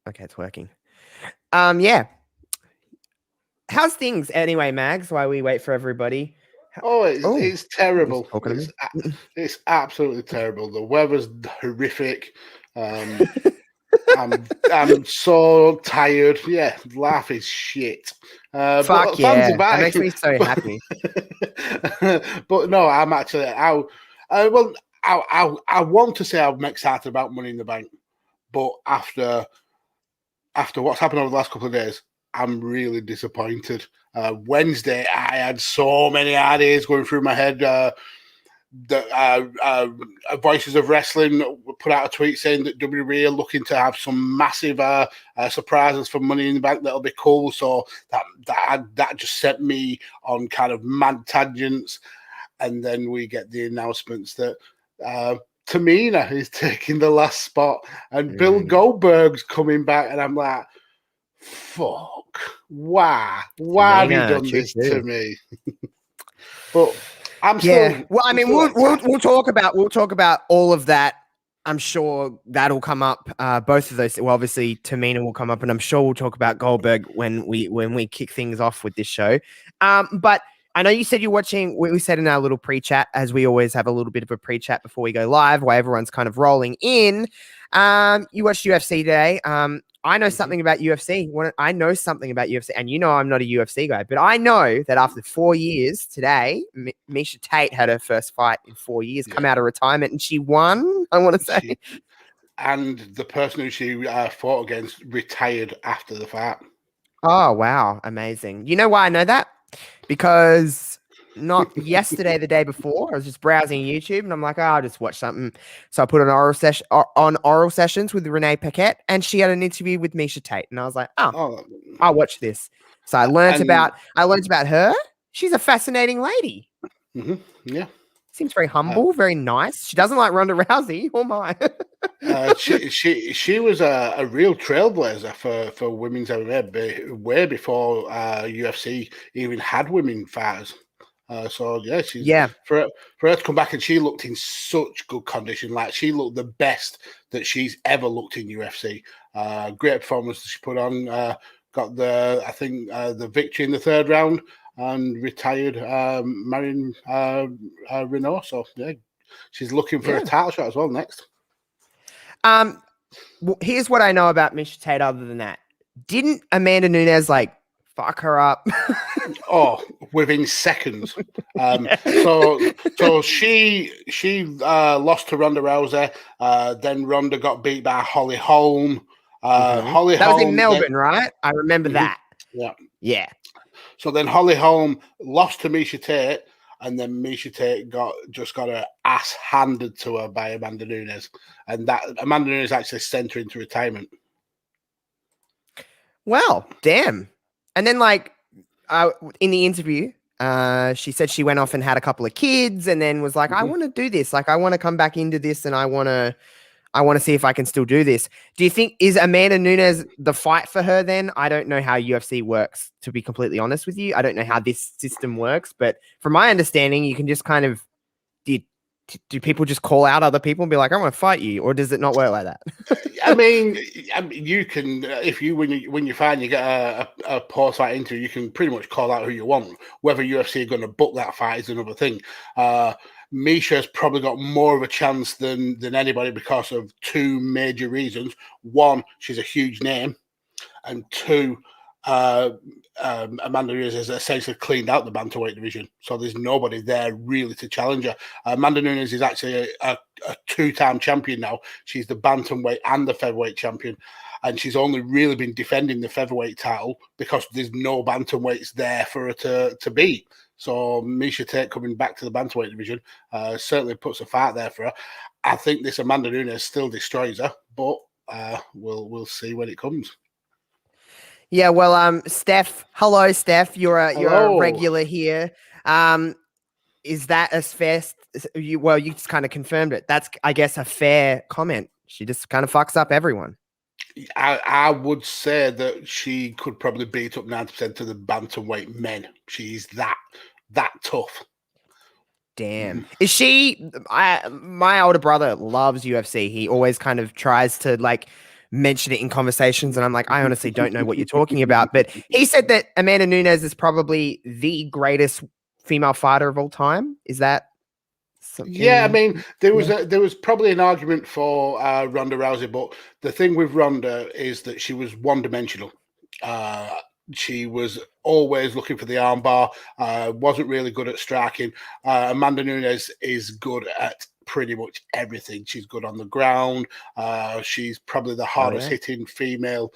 Okay, it's working. Yeah. How's things anyway, Mags? While we wait for everybody. Oh, Oh, it's terrible. talking to me. It's absolutely terrible. The weather's horrific. Um, I'm so tired. Yeah, life is shit. But Fuck fans are yeah, that back. makes me so but, happy. but no, I'm actually. Well, I want to say I'm excited about Money in the Bank, but after what's happened over the last couple of days, I'm really disappointed. Wednesday, I had so many ideas going through my head. Voices of Wrestling put out a tweet saying that WWE are looking to have some massive surprises for Money in the Bank that'll be cool. So that just set me on kind of mad tangents. And then we get the announcements that Tamina is taking the last spot and Bill Goldberg's coming back. And I'm like, fuck, why have you Tamina, done choo this to choo. me? But I'm Yeah. still, Well, I I'm mean, still we'll excited. talk about all of that. I'm sure that'll come up. Both of those. Well, obviously, Tamina will come up, and I'm sure we'll talk about Goldberg when we kick things off with this show. But I know you said you're watching. We said in our little pre-chat, as we always have a little bit of a pre-chat before we go live, while everyone's kind of rolling in. You watched UFC today. I know something about UFC. I know something about UFC, and you know I'm not a UFC guy, but I know that after 4 years today, Misha Tate had her first fight in 4 years, come out of retirement, and she won. I want to say, and the person who she fought against retired after the fight. oh wow, amazing! You know why I know that? Because not yesterday, the day before, I was just browsing YouTube and I'm like, oh, I'll just watch something. So I put on oral sessions with Renee Paquette, and she had an interview with Misha Tate, and I was like, oh, I'll watch this. So I learned about her. She's a fascinating lady. Yeah. Seems very humble, very nice. She doesn't like Ronda Rousey. Oh my. She was a real trailblazer for women's MMA way before UFC even had women fighters. So yeah, for her to come back, and she looked in such good condition. Like, she looked the best that she's ever looked in UFC. Great performance that she put on. Got the victory in the third round and retired Marion Renault. So yeah, she's looking for a title shot as well next. Here's what I know about Misha Tate. Other than that, didn't Amanda Nunes fuck her up? Within seconds. So she lost to Ronda Rousey. Then Ronda got beat by Holly Holm. Holly that was Holm in Melbourne, right? I remember that. Yeah. So then Holly Holm lost to Misha Tate, and then Misha Tate got her ass handed to her by Amanda Nunes, and that Amanda Nunes actually sent her into retirement. Well, damn. And then, in the interview, she said she went off and had a couple of kids, and then was like, I want to do this. Like, I want to come back into this, and I want to see if I can still do this. Do you think, is Amanda Nunes the fight for her then? I don't know how UFC works, to be completely honest with you. I don't know how this system works, but from my understanding, you can just kind of, do people just call out other people and be like, I want to fight you? Or does it not work like that? I mean, you can, if you when you find you get a post fight into, you can pretty much call out who you want. Whether UFC are going to book that fight is another thing. Misha's probably got more of a chance than anybody because of two major reasons. One, she's a huge name, and two, Amanda Nunes has essentially cleaned out the bantamweight division, so there's nobody there really to challenge her. Amanda Nunes is actually a two-time champion now. She's the bantamweight and the featherweight champion, and she's only really been defending the featherweight title because there's no bantamweights there for her to beat. So Misha Tate coming back to the bantamweight division certainly puts a fight there for her. I think this Amanda Nunes still destroys her, but we'll see when it comes. Yeah, well, Steph. Hello, Steph. You're a regular here. Is that as fair? You just kind of confirmed it. That's, I guess, a fair comment. She just kind of fucks up everyone. I would say that she could probably beat up 90% of the bantamweight men. She's that tough. Damn. Is she? My older brother loves UFC. He always kind of tries to mention it in conversations, and I'm like, I honestly don't know what you're talking about. But he said that Amanda Nunes is probably the greatest female fighter of all time. Is that something? Yeah, I mean, there was probably an argument for Ronda Rousey, but the thing with Ronda is that she was one-dimensional. She was always looking for the armbar, wasn't really good at striking. Amanda Nunes is good at pretty much everything. She's good on the ground. She's probably the hardest hitting female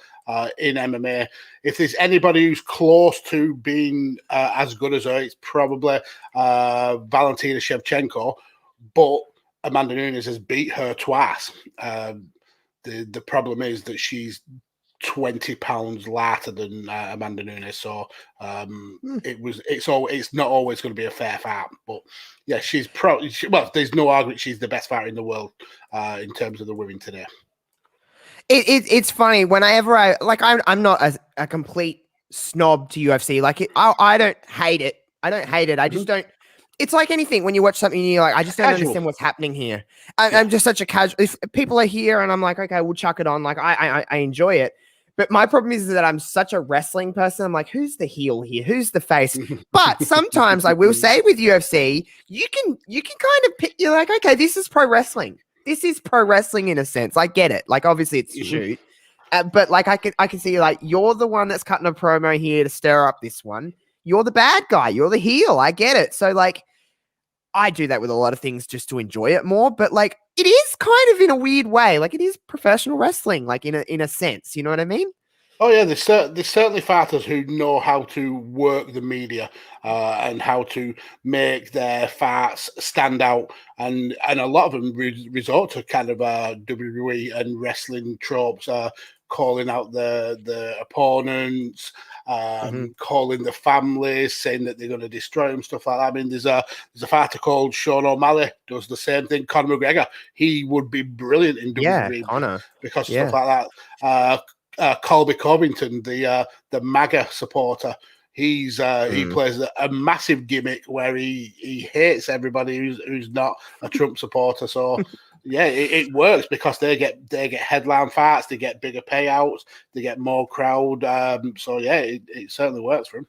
in MMA. If there's anybody who's close to being as good as her, it's probably Valentina Shevchenko. But Amanda Nunes has beat her twice. The problem is that she's 20 pounds lighter than Amanda Nunes, so it's not always going to be a fair fight. But yeah, there's no argument she's the best fighter in the world in terms of the women today. It's funny whenever I'm not a complete snob to UFC. Like I don't hate it. I just don't. It's like anything when you watch something and you're like, I just don't understand what's happening here. I'm just such a casual. If people are here and I'm like, okay, we'll chuck it on. Like I enjoy it. But my problem is that I'm such a wrestling person. I'm like, who's the heel here? Who's the face? But sometimes I will say with UFC, you can kind of pick. You're like, okay, this is pro wrestling. This is pro wrestling in a sense. I get it. Like obviously it's shoot, but like I can see like you're the one that's cutting a promo here to stir up this one. You're the bad guy. You're the heel. I get it. So like, I do that with a lot of things just to enjoy it more. But like, it is kind of in a weird way. Like it is professional wrestling, like in a sense. You know what I mean? Oh yeah, there's certainly fighters who know how to work the media and how to make their fights stand out, and a lot of them resort to kind of WWE and wrestling tropes, calling out the opponents, calling the families, saying that they're going to destroy them, stuff like that. I mean, there's a fighter called Sean O'Malley does the same thing. Conor McGregor, he would be brilliant in WWE Conor. because of stuff like that. Colby Covington, the MAGA supporter, he plays a massive gimmick where he hates everybody who's not a Trump supporter. So yeah, it works because they get headline fights, they get bigger payouts, they get more crowd. So yeah, it certainly works for him.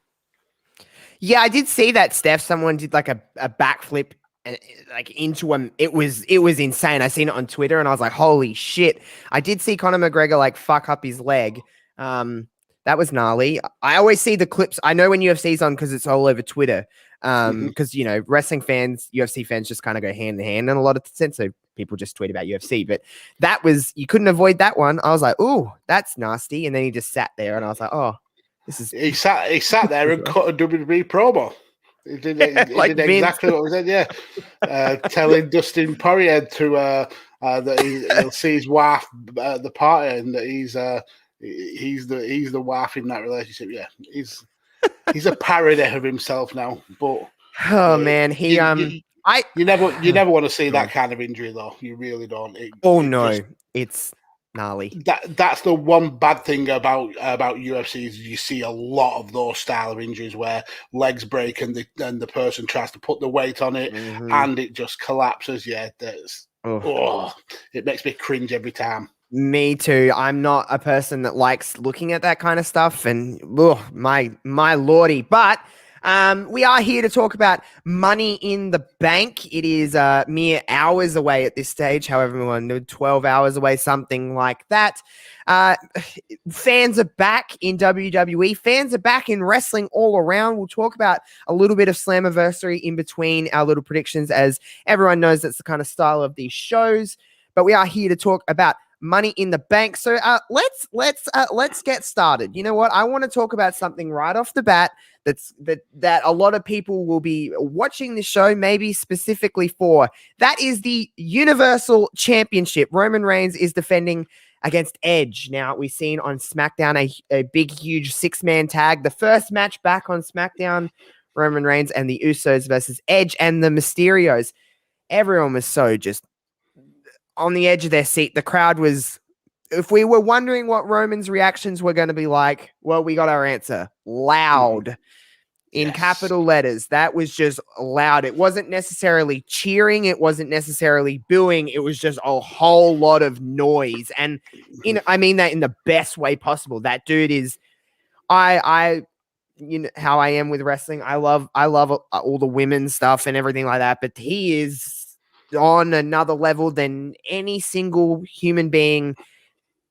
Yeah, I did see that, Steph. Someone did like a backflip like into him. It was insane. I seen it on Twitter and I was like, holy shit. I did see Conor McGregor like fuck up his leg. That was gnarly. I always see the clips. I know when UFC's on because it's all over Twitter. Because you know, wrestling fans, UFC fans just kind of go hand in hand in a lot of sense. So people just tweet about UFC. But that was, you couldn't avoid that one. I was like, oh, that's nasty. And then he just sat there and I was like, oh, this is he sat there and cut a WWE promo. He did exactly what we said, yeah. Telling Dustin Poirier to that he'll see his wife at the party and that he's the wife in that relationship. Yeah, he's a parody of himself now. But man, you never want to see that kind of injury though. You really don't. It's gnarly. That's the one bad thing about UFC is you see a lot of those style of injuries where legs break and the person tries to put the weight on it and it just collapses. Yeah, it makes me cringe every time. Me too. I'm not a person that likes looking at that kind of stuff, and my lordy. But we are here to talk about Money in the Bank. It is mere hours away at this stage. However, we're 12 hours away, something like that. Fans are back in WWE. Fans are back in wrestling all around. We'll talk about a little bit of Slammiversary in between our little predictions, as everyone knows that's the kind of style of these shows. But we are here to talk about Money in the Bank. So let's get started. You know what? I want to talk about something right off the bat that a lot of people will be watching this show maybe specifically for. That is the Universal Championship. Roman Reigns is defending against Edge. Now, we've seen on SmackDown a big, huge 6-man tag. The first match back on SmackDown, Roman Reigns and the Usos versus Edge and the Mysterios. Everyone was so just on the edge of their seat. The crowd was, if we were wondering what Roman's reactions were going to be like, well, we got our answer. Loud. in capital letters. That was just loud. It wasn't necessarily cheering. It wasn't necessarily booing. It was just a whole lot of noise. And I mean that in the best way possible. That dude is, you know how I am with wrestling. I love all the women's stuff and everything like that. But he is on another level than any single human being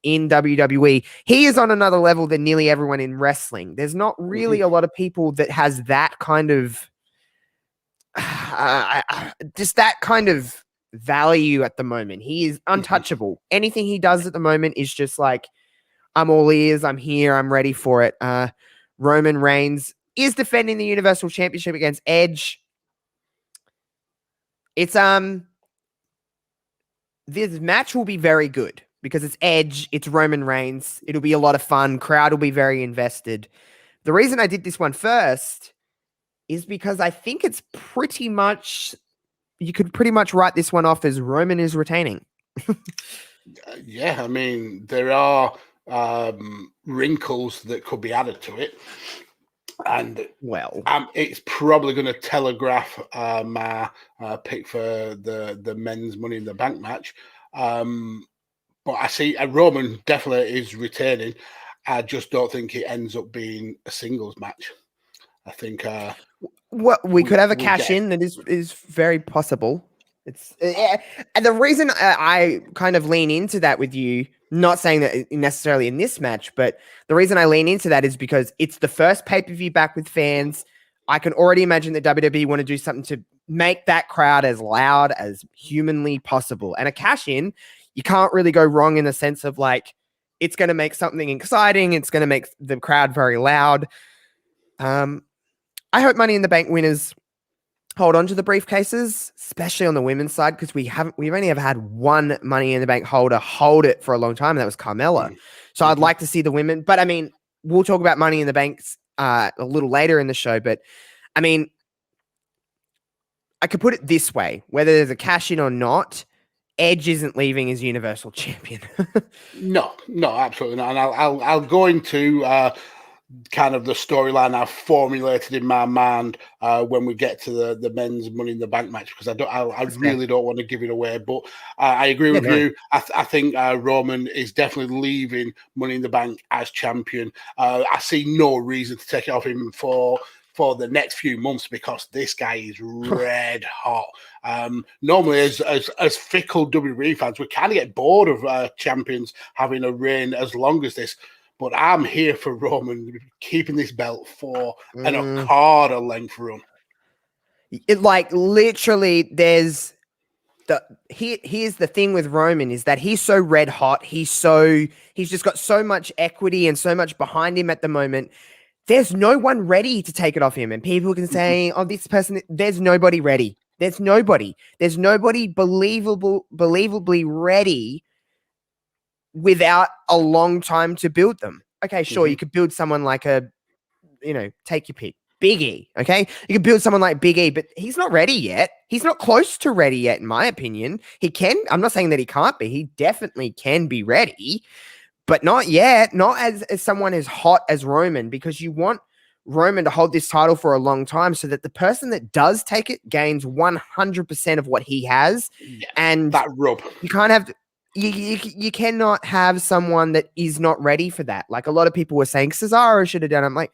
in WWE. He is on another level than nearly everyone in wrestling. There's not really a lot of people that has that kind of just that kind of value at the moment. He is untouchable. Anything he does at the moment is just like, I'm all ears, I'm here, I'm ready for it. Roman Reigns is defending the Universal Championship against Edge. It's this match will be very good because it's Edge, it's Roman Reigns. It'll be a lot of fun. Crowd will be very invested. The reason I did this one first is because I think it's pretty much, you could pretty much write this one off as Roman is retaining. Yeah, I mean, there are wrinkles that could be added to it. And well, it's probably going to telegraph my pick for the men's Money in the Bank match. But I see Roman definitely is retaining. I just don't think it ends up being a singles match. I think well, we could have a cash in that is very possible. It's and the reason I kind of lean into that with you, not saying that necessarily in this match, but the reason I lean into that is because it's the first pay-per-view back with fans. I can already imagine that WWE want to do something to make that crowd as loud as humanly possible. And a cash in, you can't really go wrong in the sense of like, it's going to make something exciting. It's going to make the crowd very loud. I hope Money in the Bank winners hold on to the briefcases, especially on the women's side, because we've only ever had one Money in the Bank holder hold it for a long time, and that was Carmella. So I'd like to see the women, but I mean, we'll talk about Money in the Banks a little later in the show, but I mean, I could put it this way, whether there's a cash in or not, Edge isn't leaving as Universal Champion. No, absolutely not. And I'll go into kind of the storyline I've formulated in my mind when we get to the men's Money in the Bank match, because I really don't want to give it away. But I agree with you. I think Roman is definitely leaving Money in the Bank as champion. I see no reason to take it off him for the next few months, because this guy is red hot. Normally, as fickle WWE fans, we kind of get bored of champions having a reign as long as this. But I'm here for Roman keeping this belt for an Okada length run. It, like, literally, here's the thing with Roman is that he's so red hot. He's just got so much equity and so much behind him at the moment. There's no one ready to take it off him. And people can say, oh, this person, there's nobody ready. There's nobody believably ready without a long time to build them. Okay, sure, you could build someone like take your pick. Big E, okay? You can build someone like Big E, but he's not ready yet. He's not close to ready yet, in my opinion. He can, I'm not saying that he can't be. He definitely can be ready, but not yet. Not as someone as hot as Roman, because you want Roman to hold this title for a long time so that the person that does take it gains 100% of what he has. Yeah, and that rub. You can't have... You cannot have someone that is not ready for that. Like, a lot of people were saying Cesaro should have done it. I'm like,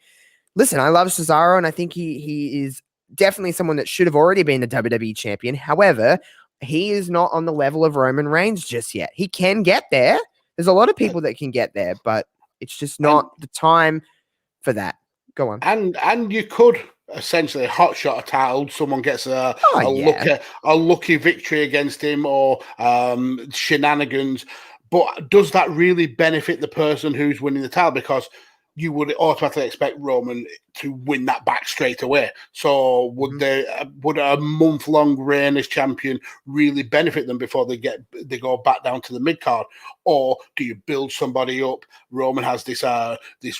listen, I love Cesaro, and I think he is definitely someone that should have already been a WWE champion. However, he is not on the level of Roman Reigns just yet. He can get there. There's a lot of people that can get there, but it's just not the time for that. Go on. And you could essentially hotshot a title. Someone gets a lucky victory against him, or shenanigans. But does that really benefit the person who's winning the title? Because you would automatically expect Roman to win that back straight away. So would a month-long reign as champion really benefit them before they go back down to the mid-card? Or do you build somebody up? Roman has this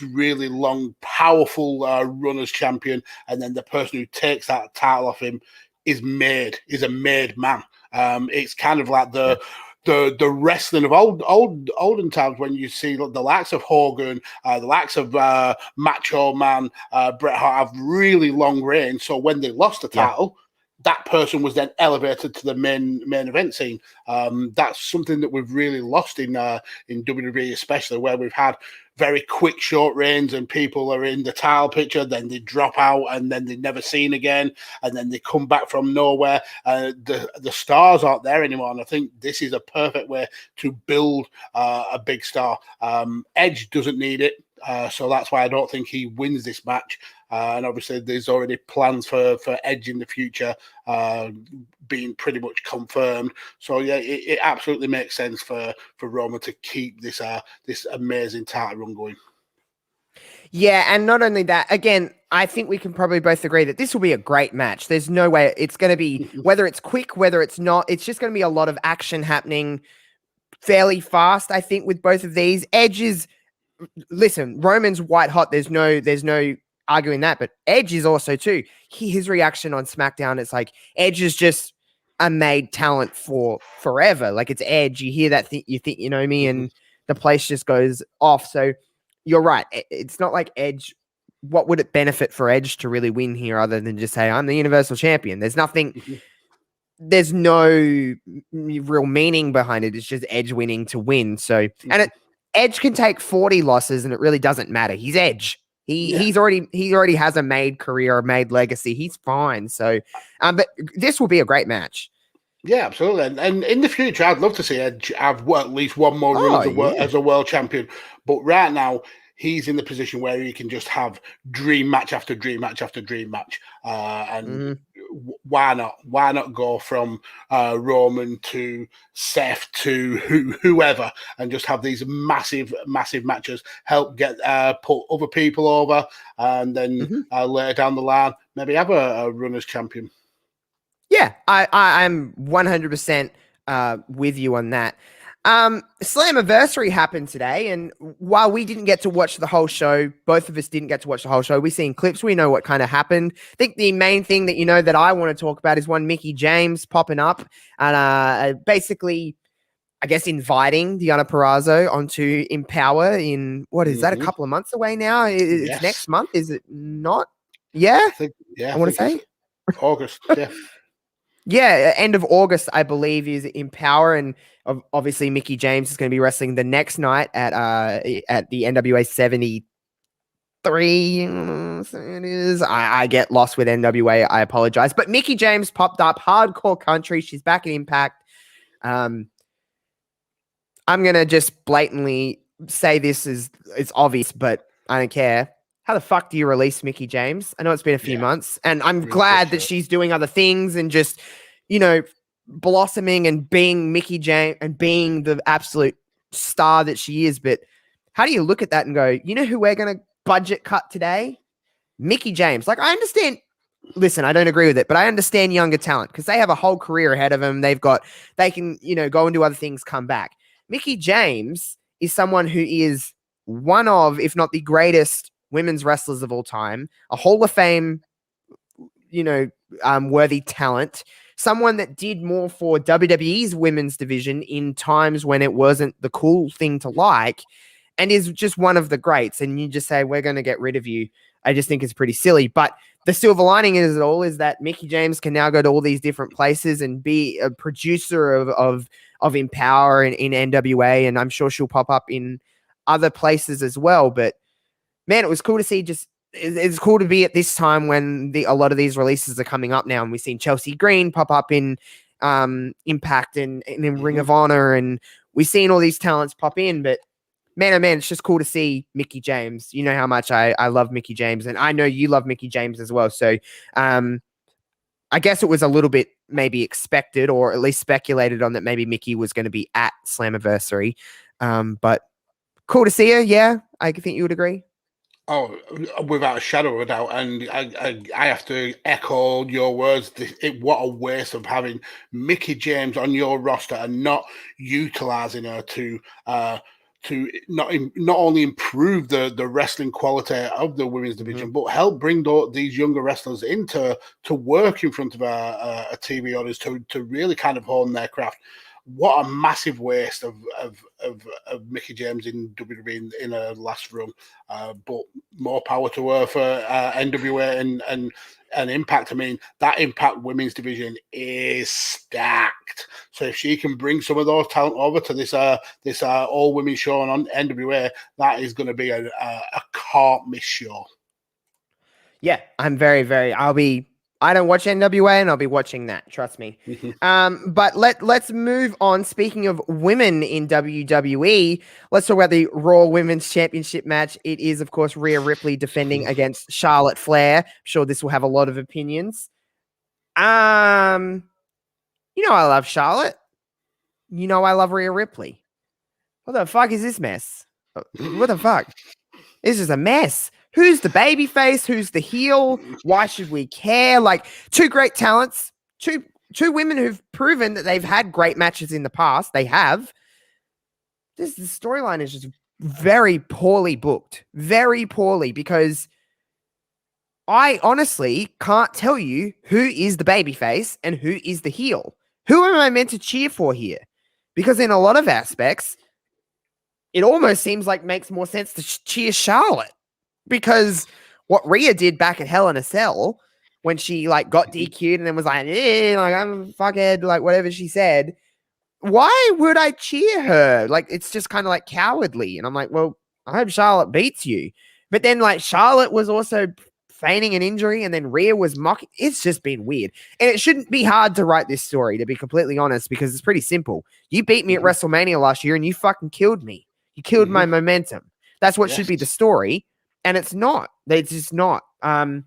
really long, powerful run as champion, and then the person who takes that title off him is a made man. It's kind of like the the wrestling of olden times when you see the likes of Hogan, the likes of Macho Man, Bret Hart have really long reigns. So when they lost the title, that person was then elevated to the main event scene. That's something that we've really lost in WWE, especially where we've had very quick short reigns and people are in the title picture, then they drop out and then they're never seen again, and then they come back from nowhere. The stars aren't there anymore, and I think this is a perfect way to build a big star. Edge doesn't need it. So that's why I don't think he wins this match. And obviously, there's already plans for Edge in the future being pretty much confirmed. So yeah, it absolutely makes sense for Roman to keep this amazing title run going. Yeah, and not only that, again, I think we can probably both agree that this will be a great match. There's no way it's going to be, whether it's quick, whether it's not, it's just going to be a lot of action happening fairly fast, I think, with both of these. Edge is, listen, Roman's white hot. There's no arguing that, but Edge is also too. His reaction on SmackDown, it's like Edge is just a made talent for forever. Like, it's Edge. You hear that, you think you know me, and the place just goes off. So you're right. It's not like Edge. What would it benefit for Edge to really win here other than just say, I'm the Universal Champion? There's nothing. There's no real meaning behind it. It's just Edge winning to win. So, and Edge can take 40 losses and it really doesn't matter. He's Edge. He already has a made career, a made legacy. He's fine. So, but this will be a great match. Yeah, absolutely. And in the future, I'd love to see Edge have at least one more run as a world champion. But right now, he's in the position where he can just have dream match after dream match after dream match. Why not? Why not go from Roman to Seth to whoever and just have these massive matches, help get put other people over, and then later down the line, maybe have a run as champion. Yeah, I'm 100% with you on that. Slammiversary happened today, and while we didn't get to watch the whole show, both of us didn't get to watch the whole show. We've seen clips. We know what kind of happened. I think the main thing that that I want to talk about is one Mickie James popping up and basically, I guess, inviting Deonna Purrazzo onto Empower in, what is that, a couple of months away now? It's next month, is it not? Yeah? I want to say August, yeah. Yeah, end of August, I believe, is Empower, and obviously Mickie James is going to be wrestling the next night at the NWA 73. It is. I get lost with NWA. I apologize, but Mickie James popped up, Hardcore Country. She's back at Impact. I'm gonna just blatantly say this it's obvious, but I don't care. How the fuck do you release Mickie James? I know it's been a few months, and I'm really glad that she's doing other things and just, blossoming and being Mickie James and being the absolute star that she is. But how do you look at that and go, you know who we're going to budget cut today? Mickie James. Like, I understand. Listen, I don't agree with it, but I understand younger talent because they have a whole career ahead of them. They can, go and do other things, come back. Mickie James is someone who is one of, if not the greatest women's wrestlers of all time, a Hall of Fame, worthy talent, someone that did more for WWE's women's division in times when it wasn't the cool thing to like, and is just one of the greats. And you just say, we're going to get rid of you. I just think it's pretty silly. But the silver lining is that Mickie James can now go to all these different places and be a producer of Empower in NWA. And I'm sure she'll pop up in other places as well. But man, it was cool to see. It's cool to be at this time when a lot of these releases are coming up now, and we've seen Chelsea Green pop up in Impact and in Ring of Honor, and we've seen all these talents pop in. But man, oh man, it's just cool to see Mickie James. You know how much I love Mickie James, and I know you love Mickie James as well. So I guess it was a little bit maybe expected, or at least speculated on, that maybe Mickie was going to be at Slammiversary. But cool to see her. Yeah, I think you would agree. Oh, without a shadow of a doubt, and I have to echo your words. What a waste of having Mickie James on your roster and not utilizing her to not only improve the wrestling quality of the women's division, but help bring these younger wrestlers into work in front of a TV audience to really kind of hone their craft. what a massive waste of Mickey James in WWE in her last run. But more power to her for NWA and Impact. I mean, that Impact women's division is stacked. So if she can bring some of those talent over to this all women show on NWA, that is going to be a can't miss show. Yeah, I'm very. I don't watch NWA, and I'll be watching that. Trust me. But let's move on. Speaking of women in WWE, let's talk about the Raw Women's Championship match. It is, of course, Rhea Ripley defending against Charlotte Flair. I'm sure this will have a lot of opinions. I love Charlotte. I love Rhea Ripley. What the fuck is this mess? What the fuck? This is a mess. Who's the baby face? Who's the heel? Why should we care? Like, two great talents, two women who've proven that they've had great matches in the past. They have. The storyline is just very poorly booked. Very poorly, because I honestly can't tell you who is the baby face and who is the heel. Who am I meant to cheer for here? Because in a lot of aspects, it almost seems like makes more sense to cheer Charlotte. Because what Rhea did back at Hell in a Cell, when she got DQ'd and then was like, I'm a fuckhead, whatever she said, why would I cheer her? It's just kind of cowardly. And I'm like, well, I hope Charlotte beats you. But then Charlotte was also feigning an injury, and then Rhea was mocking. It's just been weird. And it shouldn't be hard to write this story, to be completely honest, because it's pretty simple. You beat me at WrestleMania last year and you fucking killed me. You killed my momentum. That's what should be the story. And it's not. It's just not. Man,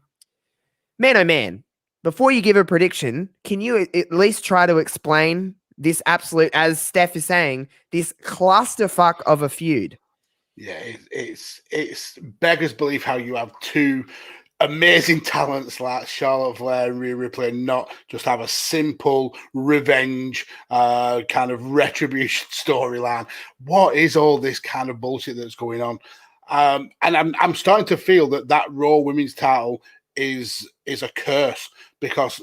oh man. Before you give a prediction, can you at least try to explain this absolute, as Steph is saying, this clusterfuck of a feud? Yeah, it's beggars belief how you have two amazing talents like Charlotte Flair and Rhea Ripley, and not just have a simple revenge kind of retribution storyline. What is all this kind of bullshit that's going on? And I'm starting to feel that Raw Women's title is a curse, because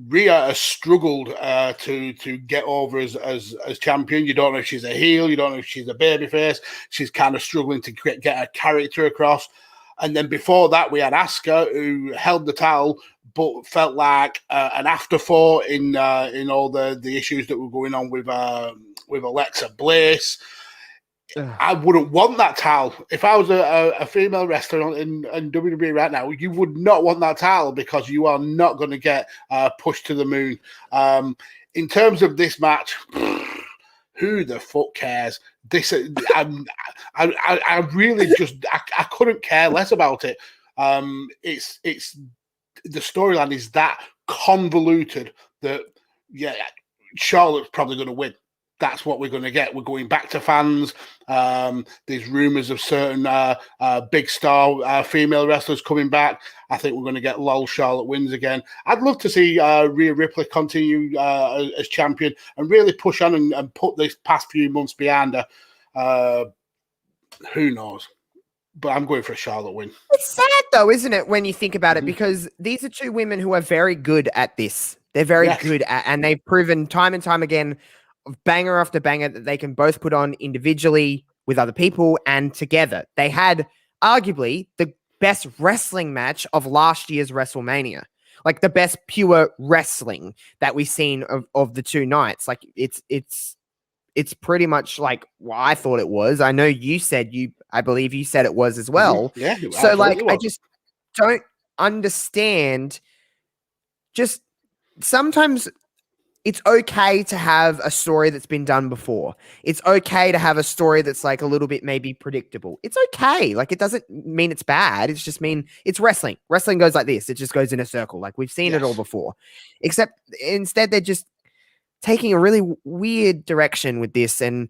Rhea has struggled to get over as champion. You don't know if she's a heel, you don't know if she's a babyface. She's kind of struggling to get her character across. And then before that, we had Asuka, who held the title but felt like an afterthought in all the issues that were going on with Alexa Bliss. I wouldn't want that title. If I was a female wrestler in WWE right now, you would not want that title, because you are not going to get pushed to the moon. In terms of this match, who the fuck cares? This, I really just I couldn't care less about it. It's the storyline is that convoluted that Charlotte's probably going to win. That's what we're going to get. We're going back to fans. There's rumors of certain big star female wrestlers coming back. I think we're going to get LOL Charlotte wins again. I'd love to see Rhea Ripley continue as champion and really push on and put these past few months behind her. Who knows? But I'm going for a Charlotte win. It's sad, though, isn't it, when you think about it? Because these are two women who are very good at this. They're very good at, and they've proven time and time again, banger after banger, that they can both put on individually, with other people, and together. They had arguably the best wrestling match of last year's WrestleMania. The best pure wrestling that we've seen of the two nights. It's pretty much what I thought it was. I know you said I believe you said it was as well. Yeah. So I just don't understand. Just sometimes it's okay to have a story that's been done before. It's okay to have a story that's a little bit maybe predictable. It's okay. It doesn't mean it's bad. It's just mean it's wrestling. Wrestling goes like this. It just goes in a circle. We've seen it all before. Except instead they're just taking a really weird direction with this. And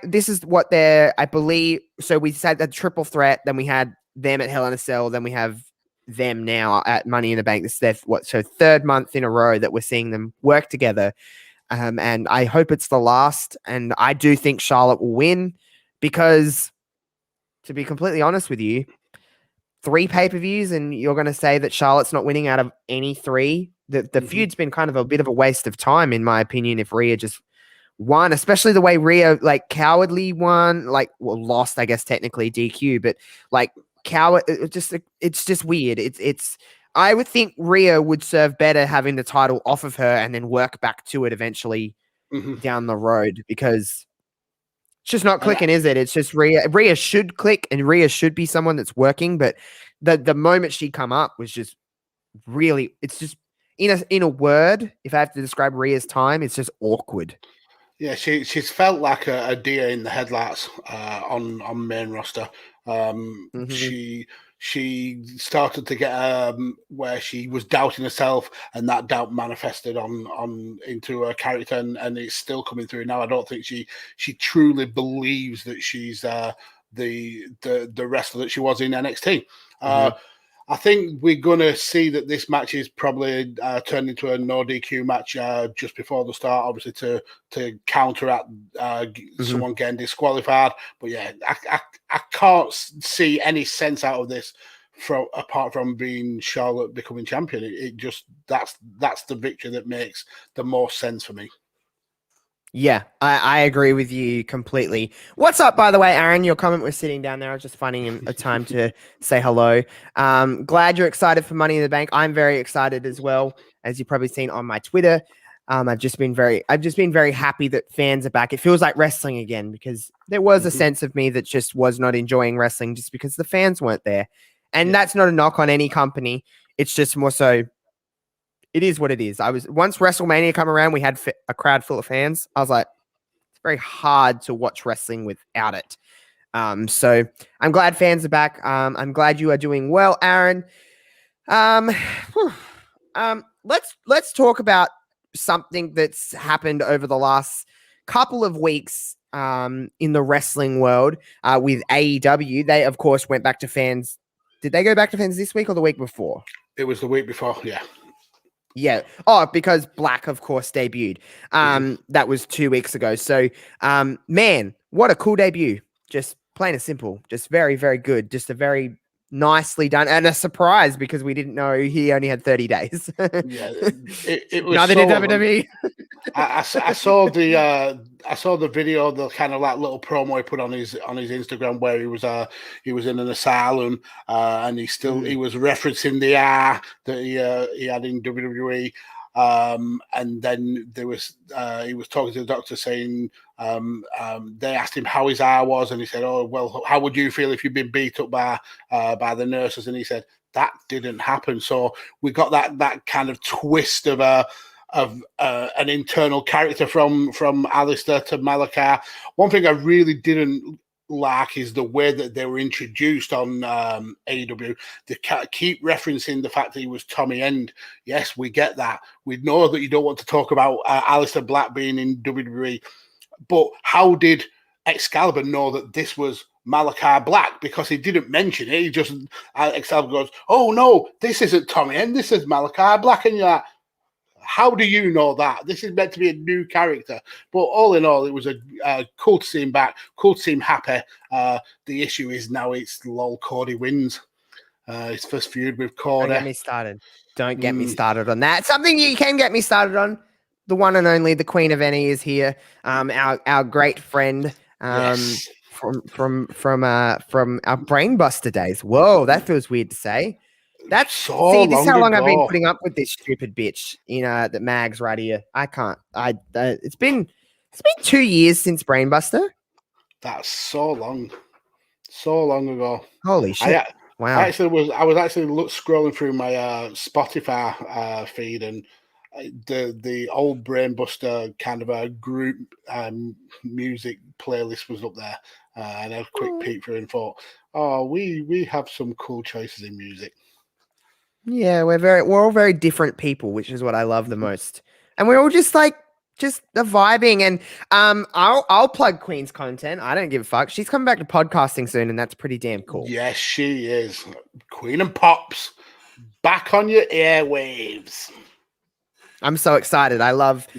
this is what I believe. So we said the triple threat, then we had them at Hell in a Cell, then we have them now at Money in the Bank. This is their third month in a row that we're seeing them work together. And I hope it's the last. And I do think Charlotte will win, because, to be completely honest with you, 3 pay-per-views and you're going to say that Charlotte's not winning out of any 3. The feud's been kind of a bit of a waste of time, in my opinion, if Rhea just won, especially the way Rhea like cowardly won, like lost, I guess technically DQ, but like coward. It's just weird. It's. I would think Rhea would serve better having the title off of her and then work back to it eventually down the road, because it's just not clicking, is it? It's just Rhea. Rhea should click, and Rhea should be someone that's working, but the moment she come up was just really. It's just in a word. If I have to describe Rhea's time, it's just awkward. Yeah, she's felt like a deer in the headlights on main roster. She started to get where she was doubting herself, and that doubt manifested on into her character, and it's still coming through now. I don't think she truly believes that she's the wrestler that she was in NXT. I think we're going to see that this match is probably turned into a no DQ match just before the start, obviously to counteract someone getting disqualified. But yeah, I can't see any sense out of this apart from being Charlotte becoming champion. It just that's the victory that makes the most sense for me. Yeah, I agree with you completely. What's up, by the way, Aaron? Your comment was sitting down there. I was just finding a time to say hello. Glad you're excited for Money in the Bank. I'm very excited as well, as you've probably seen on my Twitter. I've just been very happy that fans are back. It feels like wrestling again, because there was a sense of me that just was not enjoying wrestling just because the fans weren't there. And that's not a knock on any company. It's just more so, it is what it is. Once WrestleMania come around, we had a crowd full of fans. I was like, it's very hard to watch wrestling without it. So I'm glad fans are back. I'm glad you are doing well, Aaron. Let's talk about something that's happened over the last couple of weeks in the wrestling world with AEW. They, of course, went back to fans. Did they go back to fans this week or the week before? It was the week before, yeah. Yeah. Oh, because Black, of course, debuted. That was 2 weeks ago. So, man, what a cool debut. Just plain and simple. Just very, very good. Just a very nicely done, and a surprise, because we didn't know he only had 30 days. Yeah, it was. Neither did WWE. I saw the video, the kind of like little promo he put on his Instagram, where he was in an asylum, and he was referencing the R that he had in WWE. And then he was talking to the doctor, saying they asked him how his eye was, and he said, "Oh, well, how would you feel if you'd been beat up by the nurses?" And he said that didn't happen. So we got that kind of twist of an internal character from Alistair to Malachi. One thing I really didn't like is the way that they were introduced on AEW. They keep referencing the fact that he was Tommy End. Yes, we get that. We know that you don't want to talk about Alistair Black being in WWE, but how did Excalibur know that this was Malachi Black? Because he didn't mention it. He just Excalibur goes, "Oh no, this isn't Tommy End. This is Malachi Black," and you're like, how do you know that? This is meant to be a new character. But all in all, it was a cool to see him back, cool to see him happy. The issue is now it's lol, Cody wins. His first feud with Cody. Don't get me started. Don't get me started on that. Something you can get me started on. The one and only, the Queen of Any is here. Our great friend Yes. from our Brainbuster days. Whoa, that feels weird to say. That's so this is how long ago. I've been putting up with this stupid bitch, that Mags right here. I can't. It's been 2 years since Brainbuster. That's so long ago. Holy shit! Wow. I was actually scrolling through my Spotify feed, and the old Brainbuster kind of a group music playlist was up there, and I had a quick peek through and thought, oh, we have some cool choices in music. Yeah, we're all very different people, which is what I love the most. And we're all just the vibing. And I'll plug Queen's content. I don't give a fuck. She's coming back to podcasting soon, and that's pretty damn cool. Yes, she is. Queen and Pops, back on your airwaves. I'm so excited. I love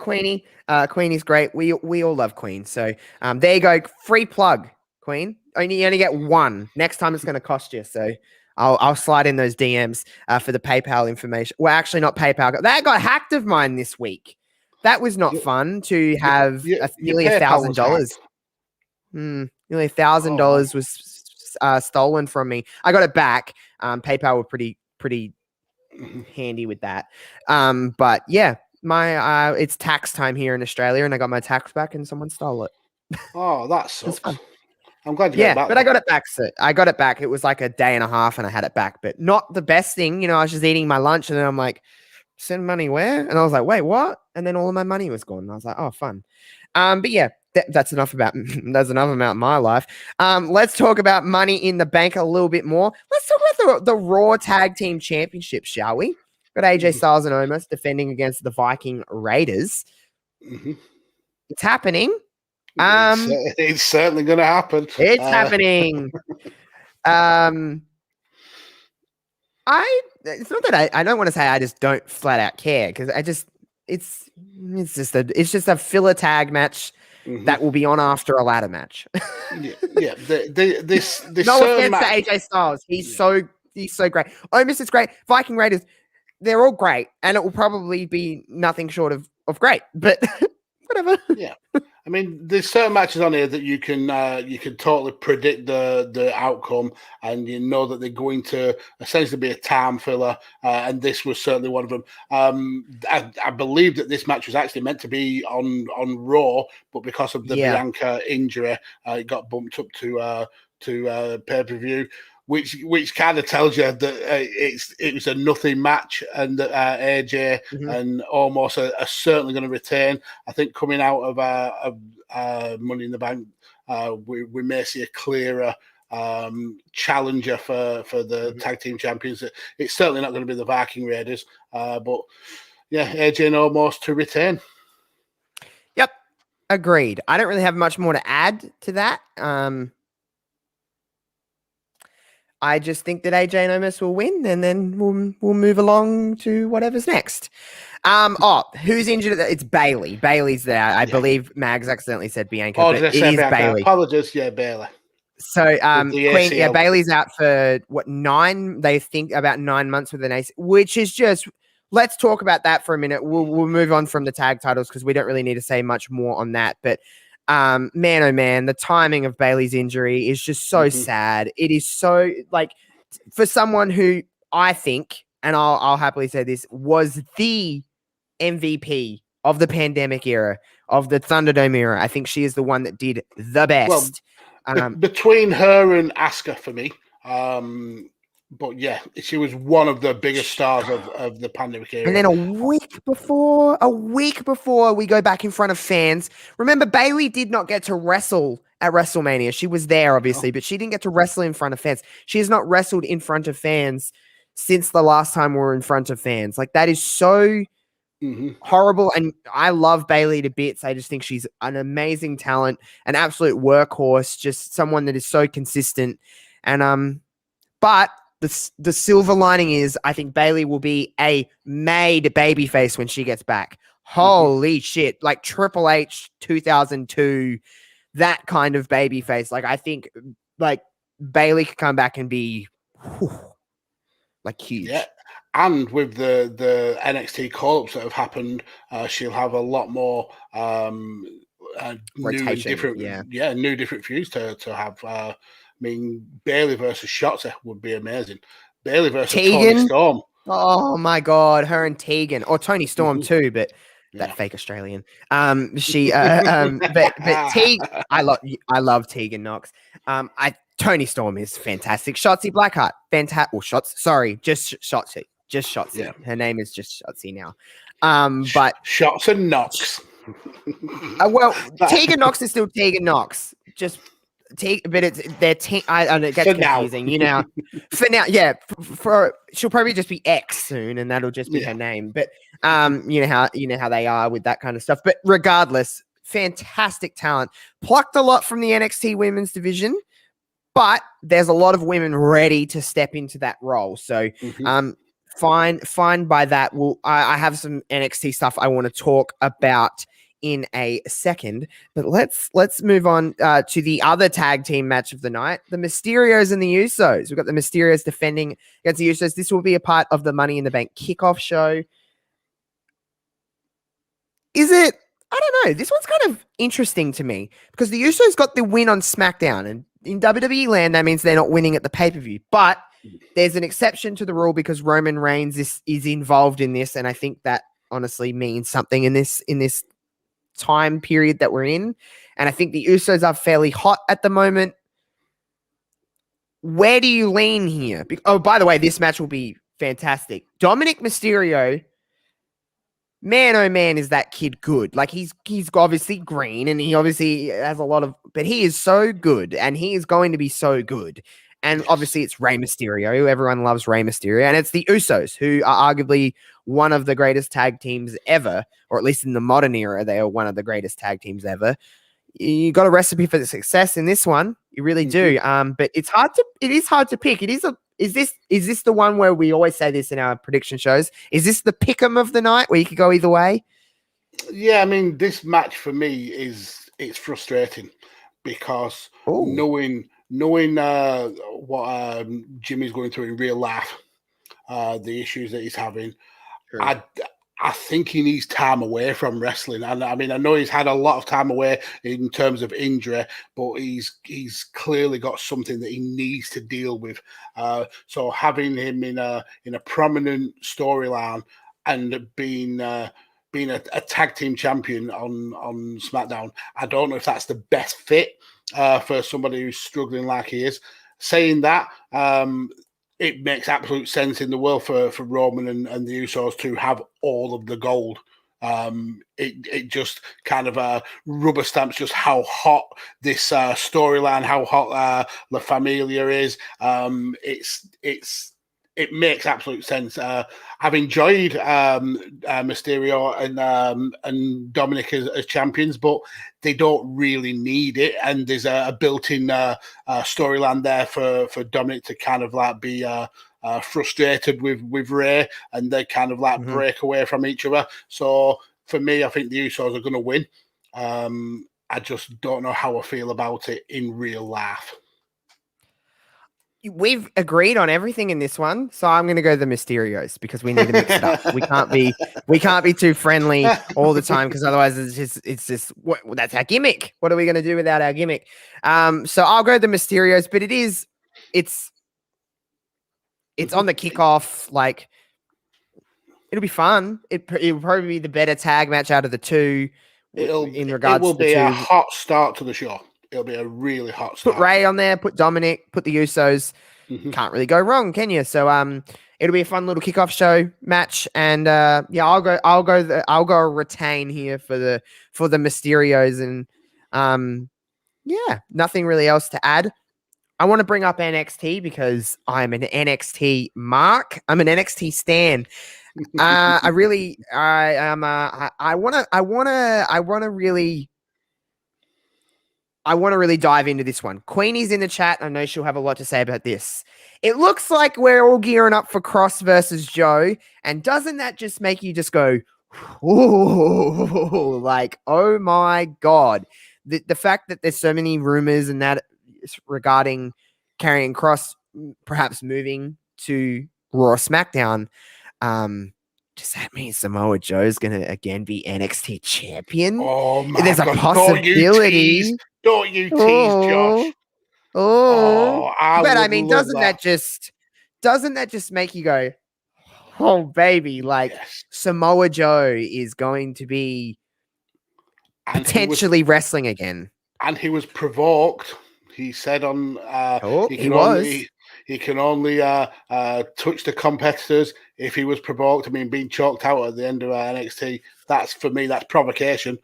Queenie. Queenie's great. We all love Queen. So there you go. Free plug, Queen. You only get one. Next time it's going to cost you. So I'll slide in those DMs for the PayPal information. Well, actually not PayPal. That got hacked of mine this week. That was not fun to have nearly PayPal was $1,000. Nearly $1,000 was stolen from me. I got it back. PayPal were pretty handy with that. But yeah, my it's tax time here in Australia, and I got my tax back, and someone stole it. Oh, that sucks. Fun. I'm glad you got it back. But I got it back. So I got it back. It was like a day and a half, and I had it back. But not the best thing, I was just eating my lunch, and then I'm like, send money where? And I was like, wait, what? And then all of my money was gone. And I was like, oh, fun. But yeah, that's enough about my life. Let's talk about Money in the Bank a little bit more. Let's talk about the Raw Tag Team Championship, shall we? Got AJ Styles and Omos defending against the Viking Raiders. It's happening. It's certainly going to happen. It's happening. It's not that I don't want to say I just don't flat out care, because it's just a filler tag match that will be on after a ladder match. This no offense to AJ Styles, he's so great. Omos is great. Viking Raiders, they're all great, and it will probably be nothing short of great, but whatever. Yeah. I mean, there's certain matches on here that you can totally predict the outcome, and you know that they're going to essentially be a time filler, and this was certainly one of them. I believe that this match was actually meant to be on Raw, but because of the Bianca injury, it got bumped up to pay-per-view. Which kind of tells you that it was a nothing match, and that AJ and Omos are certainly going to retain. I think coming out of Money in the Bank, we may see a clearer challenger for the tag team champions. It's certainly not going to be the Viking Raiders, but yeah, AJ and Omos to retain. Yep, agreed. I don't really have much more to add to that. I just think that AJ and Omos will win, and then we'll move along to whatever's next. Who's injured? It's Bailey. Bailey's there. I believe Mags accidentally said Bianca, but it is Bailey. Apologies, Bailey. So, Queen, Bailey's out for what, 9? They think about 9 months with an ace, which is just. Let's talk about that for a minute. We'll move on from the tag titles, because we don't really need to say much more on that, but. Man, oh man, the timing of Bailey's injury is just so sad. It is so, like, for someone who I think, and I'll happily say this, was the MVP of the pandemic era, of the Thunderdome era. I think she is the one that did the best. Well, between her and Asuka for me, but yeah, she was one of the biggest stars of the pandemic era. And then a week before we go back in front of fans, remember, Bailey did not get to wrestle at WrestleMania. She was there, obviously, but she didn't get to wrestle in front of fans. She has not wrestled in front of fans since the last time we were in front of fans. Like, that is so horrible. And I love Bailey to bits. I just think she's an amazing talent, an absolute workhorse, just someone that is so consistent. And but the silver lining is, I think Bailey will be a made babyface when she gets back. Holy shit. Like Triple H 2002, that kind of babyface. Like, I think, like, Bailey could come back and be like huge. Yeah. And with the NXT call-ups that have happened, she'll have a lot more new different feuds to have. I mean, Bailey versus Shotzi would be amazing. Bailey versus Toni Storm. Oh my God, her and Tegan, or Toni Storm too, but that fake Australian. But Tegan, I love Tegan Knox. Toni Storm is fantastic. Shotzi Blackheart, fantastic. Well, just Shotzi. Yeah. Her name is just Shotzi now. But Shots and Knox. Tegan Knox is still Tegan Knox. Just. But it's their team. I know it gets confusing, For now, yeah. For she'll probably just be X soon, and that'll just be her name. But you know how they are with that kind of stuff. But regardless, fantastic talent. Plucked a lot from the NXT women's division, but there's a lot of women ready to step into that role. So fine by that. I have some NXT stuff I want to talk about in a second, but let's move on to the other tag team match of the night, the Mysterios and the Usos. We've got the Mysterios defending against the Usos. This will be a part of the Money in the Bank kickoff show. is it? I don't know. This one's kind of interesting to me because the Usos got the win on SmackDown, and in WWE land, that means they're not winning at the pay-per-view. But there's an exception to the rule because Roman Reigns is involved in this, and I think that honestly means something in this time period that we're in. And I think the Usos are fairly hot at the moment. Where do you lean here? Oh, by the way, this match will be fantastic. Dominic Mysterio, man, oh man, is that kid good? Like he's obviously green and he obviously has a lot of, but he is so good and he is going to be so good. And obviously it's Rey Mysterio. Everyone loves Rey Mysterio. And it's the Usos, who are arguably one of the greatest tag teams ever, or at least in the modern era, they are one of the greatest tag teams ever. You got a recipe for the success in this one. You really do. But it is hard to pick. Is this the one where we always say this in our prediction shows? Is this the pick'em of the night where you could go either way? Yeah, I mean, this match for me it's frustrating because knowing what Jimmy's going through in real life, the issues that he's having, sure. I think he needs time away from wrestling. And I mean, I know he's had a lot of time away in terms of injury, but he's clearly got something that he needs to deal with. So having him in a prominent storyline and being a tag team champion on SmackDown, I don't know if that's the best fit for somebody who's struggling like he is. Saying that, it makes absolute sense in the world for Roman and the Usos to have all of the gold. It just kind of rubber stamps just how hot this storyline, how hot La Familia is. It makes absolute sense. I've enjoyed Mysterio and Dominic as champions, but they don't really need it. And there's a built-in storyline there for Dominic to kind of like be frustrated with Rey, and they kind of like break away from each other. So for me, I think the Usos are going to win. I just don't know how I feel about it in real life. We've agreed on everything in this one, so I'm going to go the Mysterios because we need to mix it up. We can't be too friendly all the time because otherwise it's just that's our gimmick. What are we going to do without our gimmick? So I'll go the Mysterios, but it's on the kickoff. Like it'll be fun. It'll probably be the better tag match out of the two. It will be a hot start to the show. It'll be a really hot start. Put Rey on there, put Dominic, put the Usos. Can't really go wrong, can you? So it'll be a fun little kickoff show match. And I'll go retain here for the Mysterios. And nothing really else to add. I want to bring up NXT because I'm an NXT mark. I'm an NXT stan. I want to really dive into this one. Queenie's in the chat. I know she'll have a lot to say about this. It looks like we're all gearing up for Cross versus Joe. And doesn't that just make you just go, ooh, like, oh my God. The fact that there's so many rumors and that regarding Karrion Kross perhaps moving to Raw SmackDown, does that mean Samoa Joe's going to again be NXT champion? Oh my There's God. a possibility. Don't you tease, Josh. But I mean, doesn't that just make you go, oh baby, like Samoa Joe is going to be potentially wrestling again. And he was provoked. He said on he can only touch the competitors if he was provoked. I mean, being choked out at the end of NXT, that's for me, that's provocation.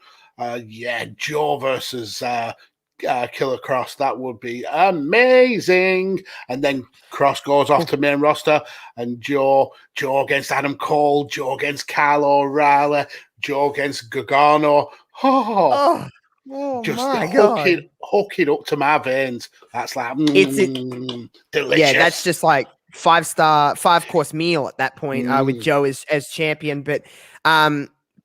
Joe versus Killer Kross, that would be amazing. And then Kross goes off to main roster, and Joe against Adam Cole, Joe against Kyle O'Reilly, Joe against Gargano. Just my God. Hook it up to my veins. That's like delicious. Yeah, that's just like 5-course meal at that point with Joe as champion. But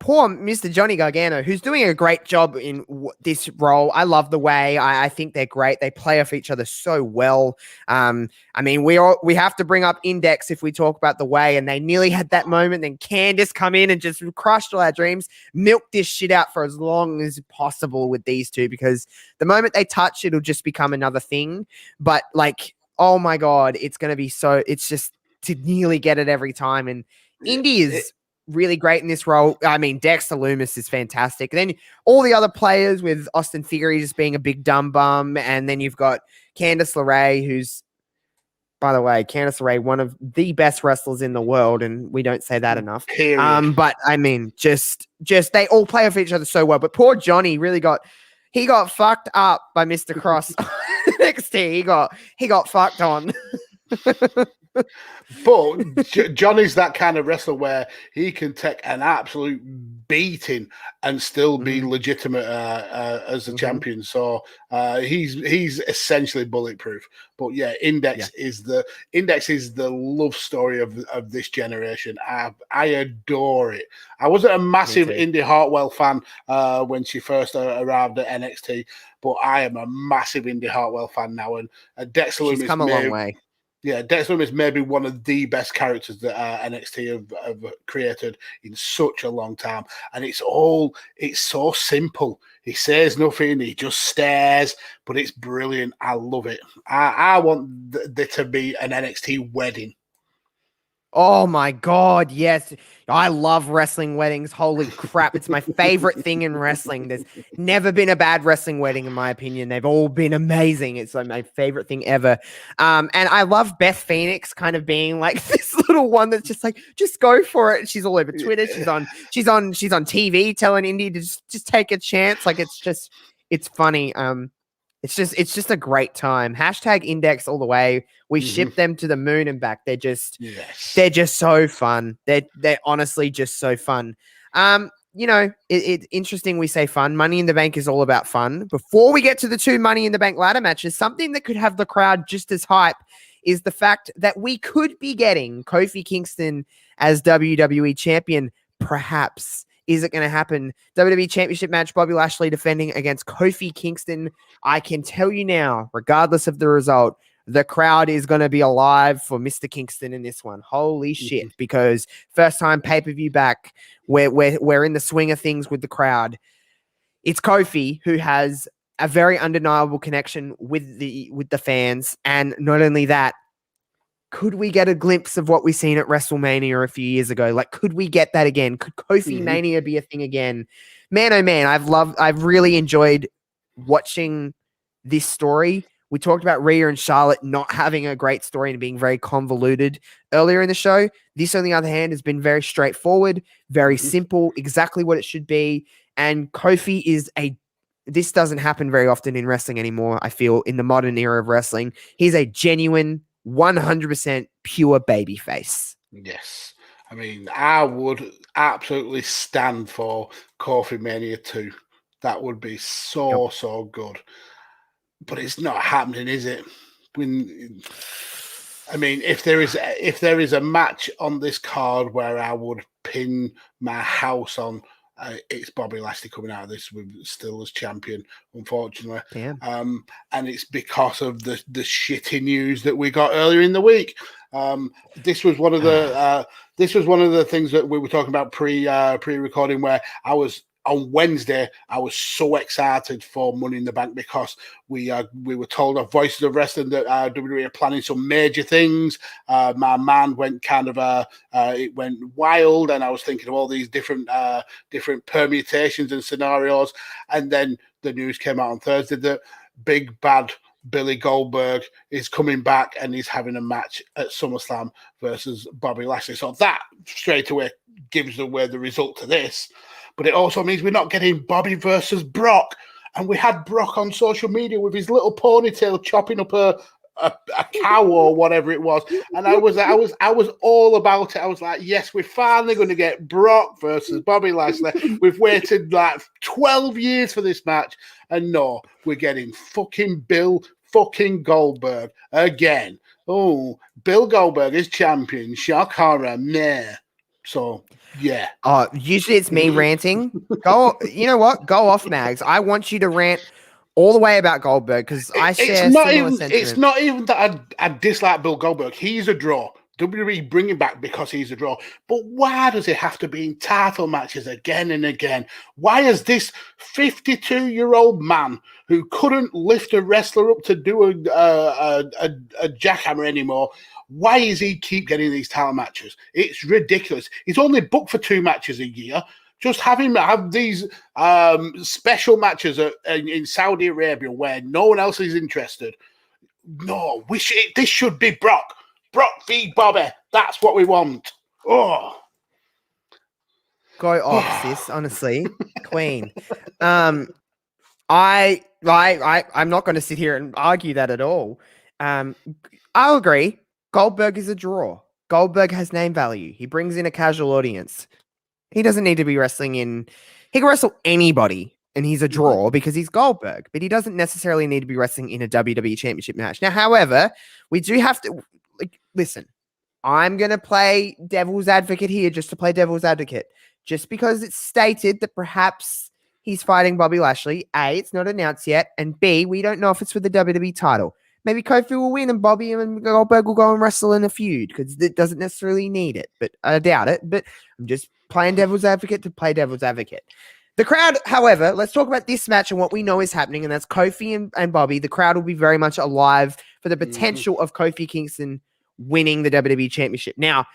poor Mr. Johnny Gargano, who's doing a great job in this role. I love the way. I think they're great. They play off each other so well. I mean, we have to bring up Index if we talk about the way, and they nearly had that moment. Then Candice come in and just crushed all our dreams, milked this shit out for as long as possible with these two, because the moment they touch, it'll just become another thing. But like, oh my God, it's going to be so, it's just to nearly get it every time. And Indy is really great in this role. I mean, Dexter Lumis is fantastic. Then all the other players with Austin Theory just being a big dumb bum. And then you've got Candice LeRae, who's, by the way, Candice LeRae, one of the best wrestlers in the world. And we don't say that enough. But I mean, just they all play off each other so well. But poor Johnny really got fucked up by Mr. Cross NXT. He got fucked on. But Johnny's that kind of wrestler where he can take an absolute beating and still be legitimate as a champion. So he's essentially bulletproof. But yeah, Index is the love story of this generation. I adore it. I wasn't a massive Indy Hartwell fan when she first arrived at NXT, but I am a massive Indy Hartwell fan now. And Dexter Lumis, she's come a long way. Yeah, Dexter Lumis may be one of the best characters that NXT have created in such a long time. And it's so simple. He says nothing, he just stares, but it's brilliant. I love it. I want there to be an NXT wedding. Oh my God, yes. I love wrestling weddings. Holy crap. It's my favorite thing in wrestling. There's never been a bad wrestling wedding, in my opinion. They've all been amazing. It's like my favorite thing ever. And I love Beth Phoenix kind of being like this little one that's just like, just go for it. She's all over Twitter. She's on TV telling Indy to just take a chance. Like, it's funny. It's just a great time. Hashtag Index all the way. We ship them to the moon and back. They're just so fun. They're honestly just so fun. It's interesting we say fun. Money in the Bank is all about fun. Before we get to the 2 Money in the Bank ladder matches, something that could have the crowd just as hype is the fact that we could be getting Kofi Kingston as WWE champion, perhaps. Is it going to happen? WWE Championship match, Bobby Lashley defending against Kofi Kingston. I can tell you now, regardless of the result, the crowd is going to be alive for Mr. Kingston in this one. Holy shit. Because first time pay-per-view back, we're in the swing of things with the crowd. It's Kofi, who has a very undeniable connection with the fans. And not only that, could we get a glimpse of what we seen at WrestleMania a few years ago? Like, could we get that again? Could Kofi Mania be a thing again? Man, oh man, I've really enjoyed watching this story. We talked about Rhea and Charlotte not having a great story and being very convoluted earlier in the show. This, on the other hand, has been very straightforward, very simple, exactly what it should be. And Kofi is this doesn't happen very often in wrestling anymore, I feel, in the modern era of wrestling. He's a genuine 100% pure babyface. Yes. I mean, I would absolutely stand for Kofi Mania 2. That would be so good. But it's not happening, is it? If there is a match on this card where I would pin my house on, it's Bobby Lashley coming out of this still as champion, unfortunately. And it's because of the shitty news that we got earlier in the week. This was one of the things that we were talking about pre-recording, where on Wednesday, I was so excited for Money in the Bank because we were told of Voices of Wrestling that WWE are planning some major things. My mind went it went wild, and I was thinking of all these different permutations and scenarios. And then the news came out on Thursday that big bad Billy Goldberg is coming back and he's having a match at SummerSlam versus Bobby Lashley. So that straight away gives away the result to this. But it also means we're not getting Bobby versus Brock. And we had Brock on social media with his little ponytail chopping up a cow or whatever it was. And I was all about it. I was like, yes, we're finally going to get Brock versus Bobby Lashley. We've waited like 12 years for this match. And no, we're getting fucking Bill fucking Goldberg again. Oh, Bill Goldberg is champion. Shock horror, meh. So yeah. Usually it's me ranting. You know what? Go off, Mags. I want you to rant all the way about Goldberg because I share similar sentiments. It's not even that I dislike Bill Goldberg. He's a draw. WWE bring him back because he's a draw. But why does it have to be in title matches again and again? Why is this 52-year-old man who couldn't lift a wrestler up to do a jackhammer anymore? Why is he keep getting these title matches? It's ridiculous. He's only booked for 2 matches a year. Just have him have these special matches in Saudi Arabia where no one else is interested. No, this should be Brock. Brock v. Bobby. That's what we want. Oh. Go off, sis. Honestly, Queen. I'm not going to sit here and argue that at all. I'll agree. Goldberg is a draw. Goldberg has name value. He brings in a casual audience. He doesn't need to be wrestling in. He can wrestle anybody, and he's a draw because he's Goldberg. But he doesn't necessarily need to be wrestling in a WWE Championship match. Now, however, we do have to listen. I'm gonna play devil's advocate here, just to play devil's advocate, just because it's stated that perhaps he's fighting Bobby Lashley. A, it's not announced yet, and B, we don't know if it's for the WWE title. Maybe Kofi will win and Bobby and Goldberg will go and wrestle in a feud because it doesn't necessarily need it, but I doubt it. But I'm just playing devil's advocate to play devil's advocate. The crowd, however, let's talk about this match and what we know is happening, and that's Kofi and Bobby. The crowd will be very much alive for the potential of Kofi Kingston winning the WWE Championship. Now,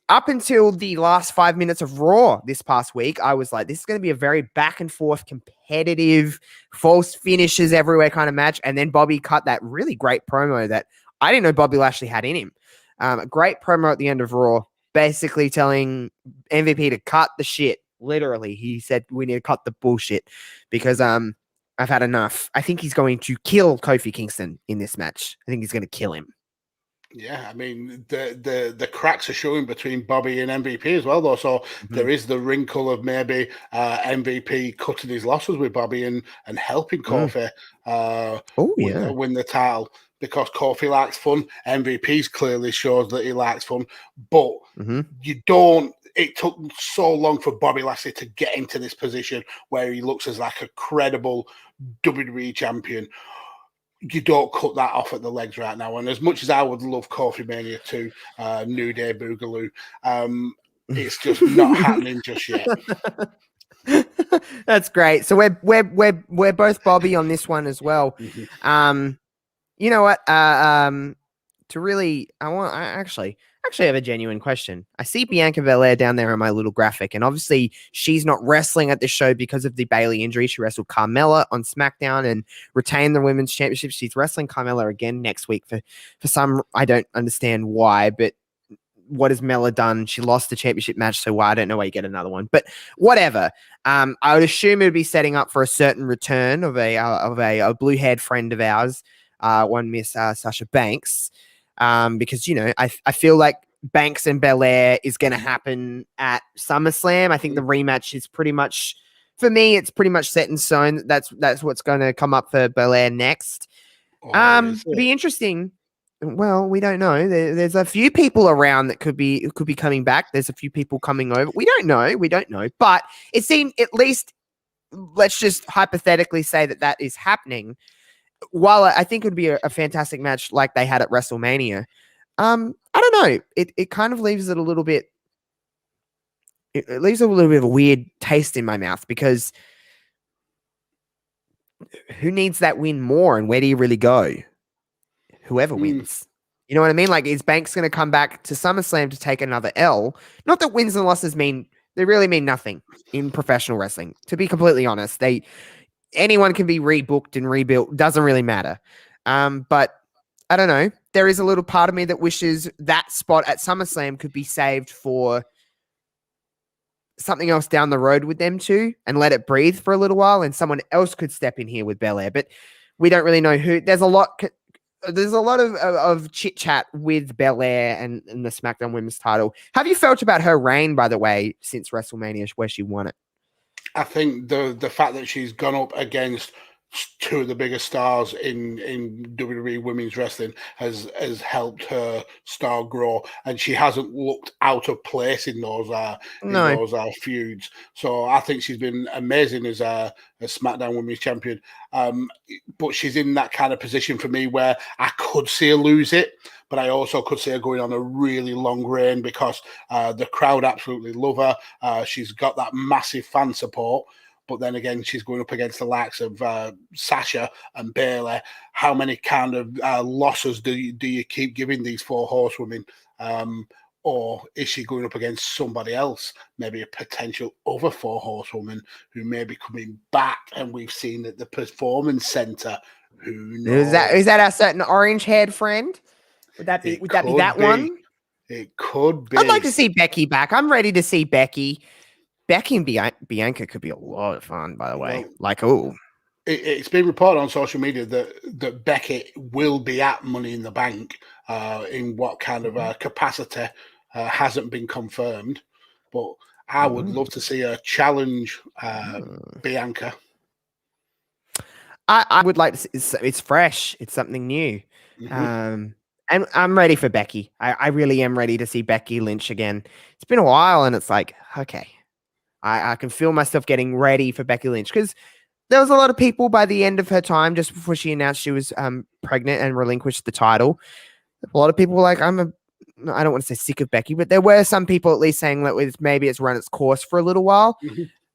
up until the last 5 minutes of Raw this past week, I was like, this is going to be a very back and forth, competitive, false finishes everywhere kind of match. And then Bobby cut that really great promo that I didn't know Bobby Lashley had in him. A great promo at the end of Raw, basically telling MVP to cut the shit. Literally, he said, we need to cut the bullshit because I've had enough. I think he's going to kill Kofi Kingston in this match. I think he's going to kill him. Yeah, I mean, the cracks are showing between Bobby and MVP as well, though. So there is the wrinkle of maybe MVP cutting his losses with Bobby and helping Kofi win the title because Kofi likes fun. MVP's clearly shows that he likes fun, but you don't. It took so long for Bobby Lashley to get into this position where he looks as like a credible WWE champion. You don't cut that off at the legs right now. And as much as I would love Kofi Mania 2, New Day Boogaloo, it's just not happening just yet. That's great. So we're both Bobby on this one as well. You know what? I actually have a genuine question. I see Bianca Belair down there on my little graphic, and obviously she's not wrestling at this show because of the Bayley injury. She wrestled Carmella on SmackDown and retained the women's championship. She's wrestling Carmella again next week for some, I don't understand why, but what has Mella done? She lost the championship match, so why? I don't know why you get another one, but whatever. I would assume it would be setting up for a certain return of a blue-haired friend of ours, one Miss Sasha Banks. Because, you know, I feel like Banks and Belair is going to happen at SummerSlam. I think the rematch is pretty much, for me, it's pretty much set in stone. That's what's going to come up for Belair next. It'd be interesting. Well, we don't know. There's a few people around that could be coming back. There's a few people coming over. We don't know. But it seemed, at least, let's just hypothetically say that is happening. While I think it would be a fantastic match like they had at WrestleMania, I don't know. It kind of leaves it a little bit. It leaves a little bit of a weird taste in my mouth because who needs that win more, and where do you really go? Whoever wins. You know what I mean? Like, is Banks going to come back to SummerSlam to take another L? Not that wins and losses they really mean nothing in professional wrestling. To be completely honest, anyone can be rebooked and rebuilt. Doesn't really matter. But I don't know. There is a little part of me that wishes that spot at SummerSlam could be saved for something else down the road with them two and let it breathe for a little while, and someone else could step in here with Belair. But we don't really know who. There's a lot of chit chat with Belair and the SmackDown Women's title. Have you felt about her reign, by the way, since WrestleMania where she won it? I think the fact that she's gone up against two of the biggest stars in WWE women's wrestling, has helped her star grow, and she hasn't looked out of place in those feuds. So I think she's been amazing as a SmackDown Women's Champion. But she's in that kind of position for me where I could see her lose it, but I also could see her going on a really long reign because the crowd absolutely love her. She's got that massive fan support. But then again, she's going up against the likes of Sasha and Bayley. How many kind of losses do you keep giving these four horsewomen? Or is she going up against somebody else, maybe a potential other four horsewoman who may be coming back? And we've seen at the Performance Center. Who knows? Is that our certain orange-haired friend? Would that be that one? It could be. I'd like to see Becky back. I'm ready to see Becky. Becky and Bianca could be a lot of fun, by the way. It's been reported on social media that Becky will be at Money in the Bank. In what kind of capacity hasn't been confirmed, but I would love to see her challenge Bianca. I would like to see, it's fresh. It's something new. And I'm ready for Becky. I really am ready to see Becky Lynch again. It's been a while, and it's like, okay. I can feel myself getting ready for Becky Lynch because there was a lot of people by the end of her time, just before she announced she was pregnant and relinquished the title. A lot of people were like, I don't want to say sick of Becky, but there were some people at least saying that maybe it's run its course for a little while.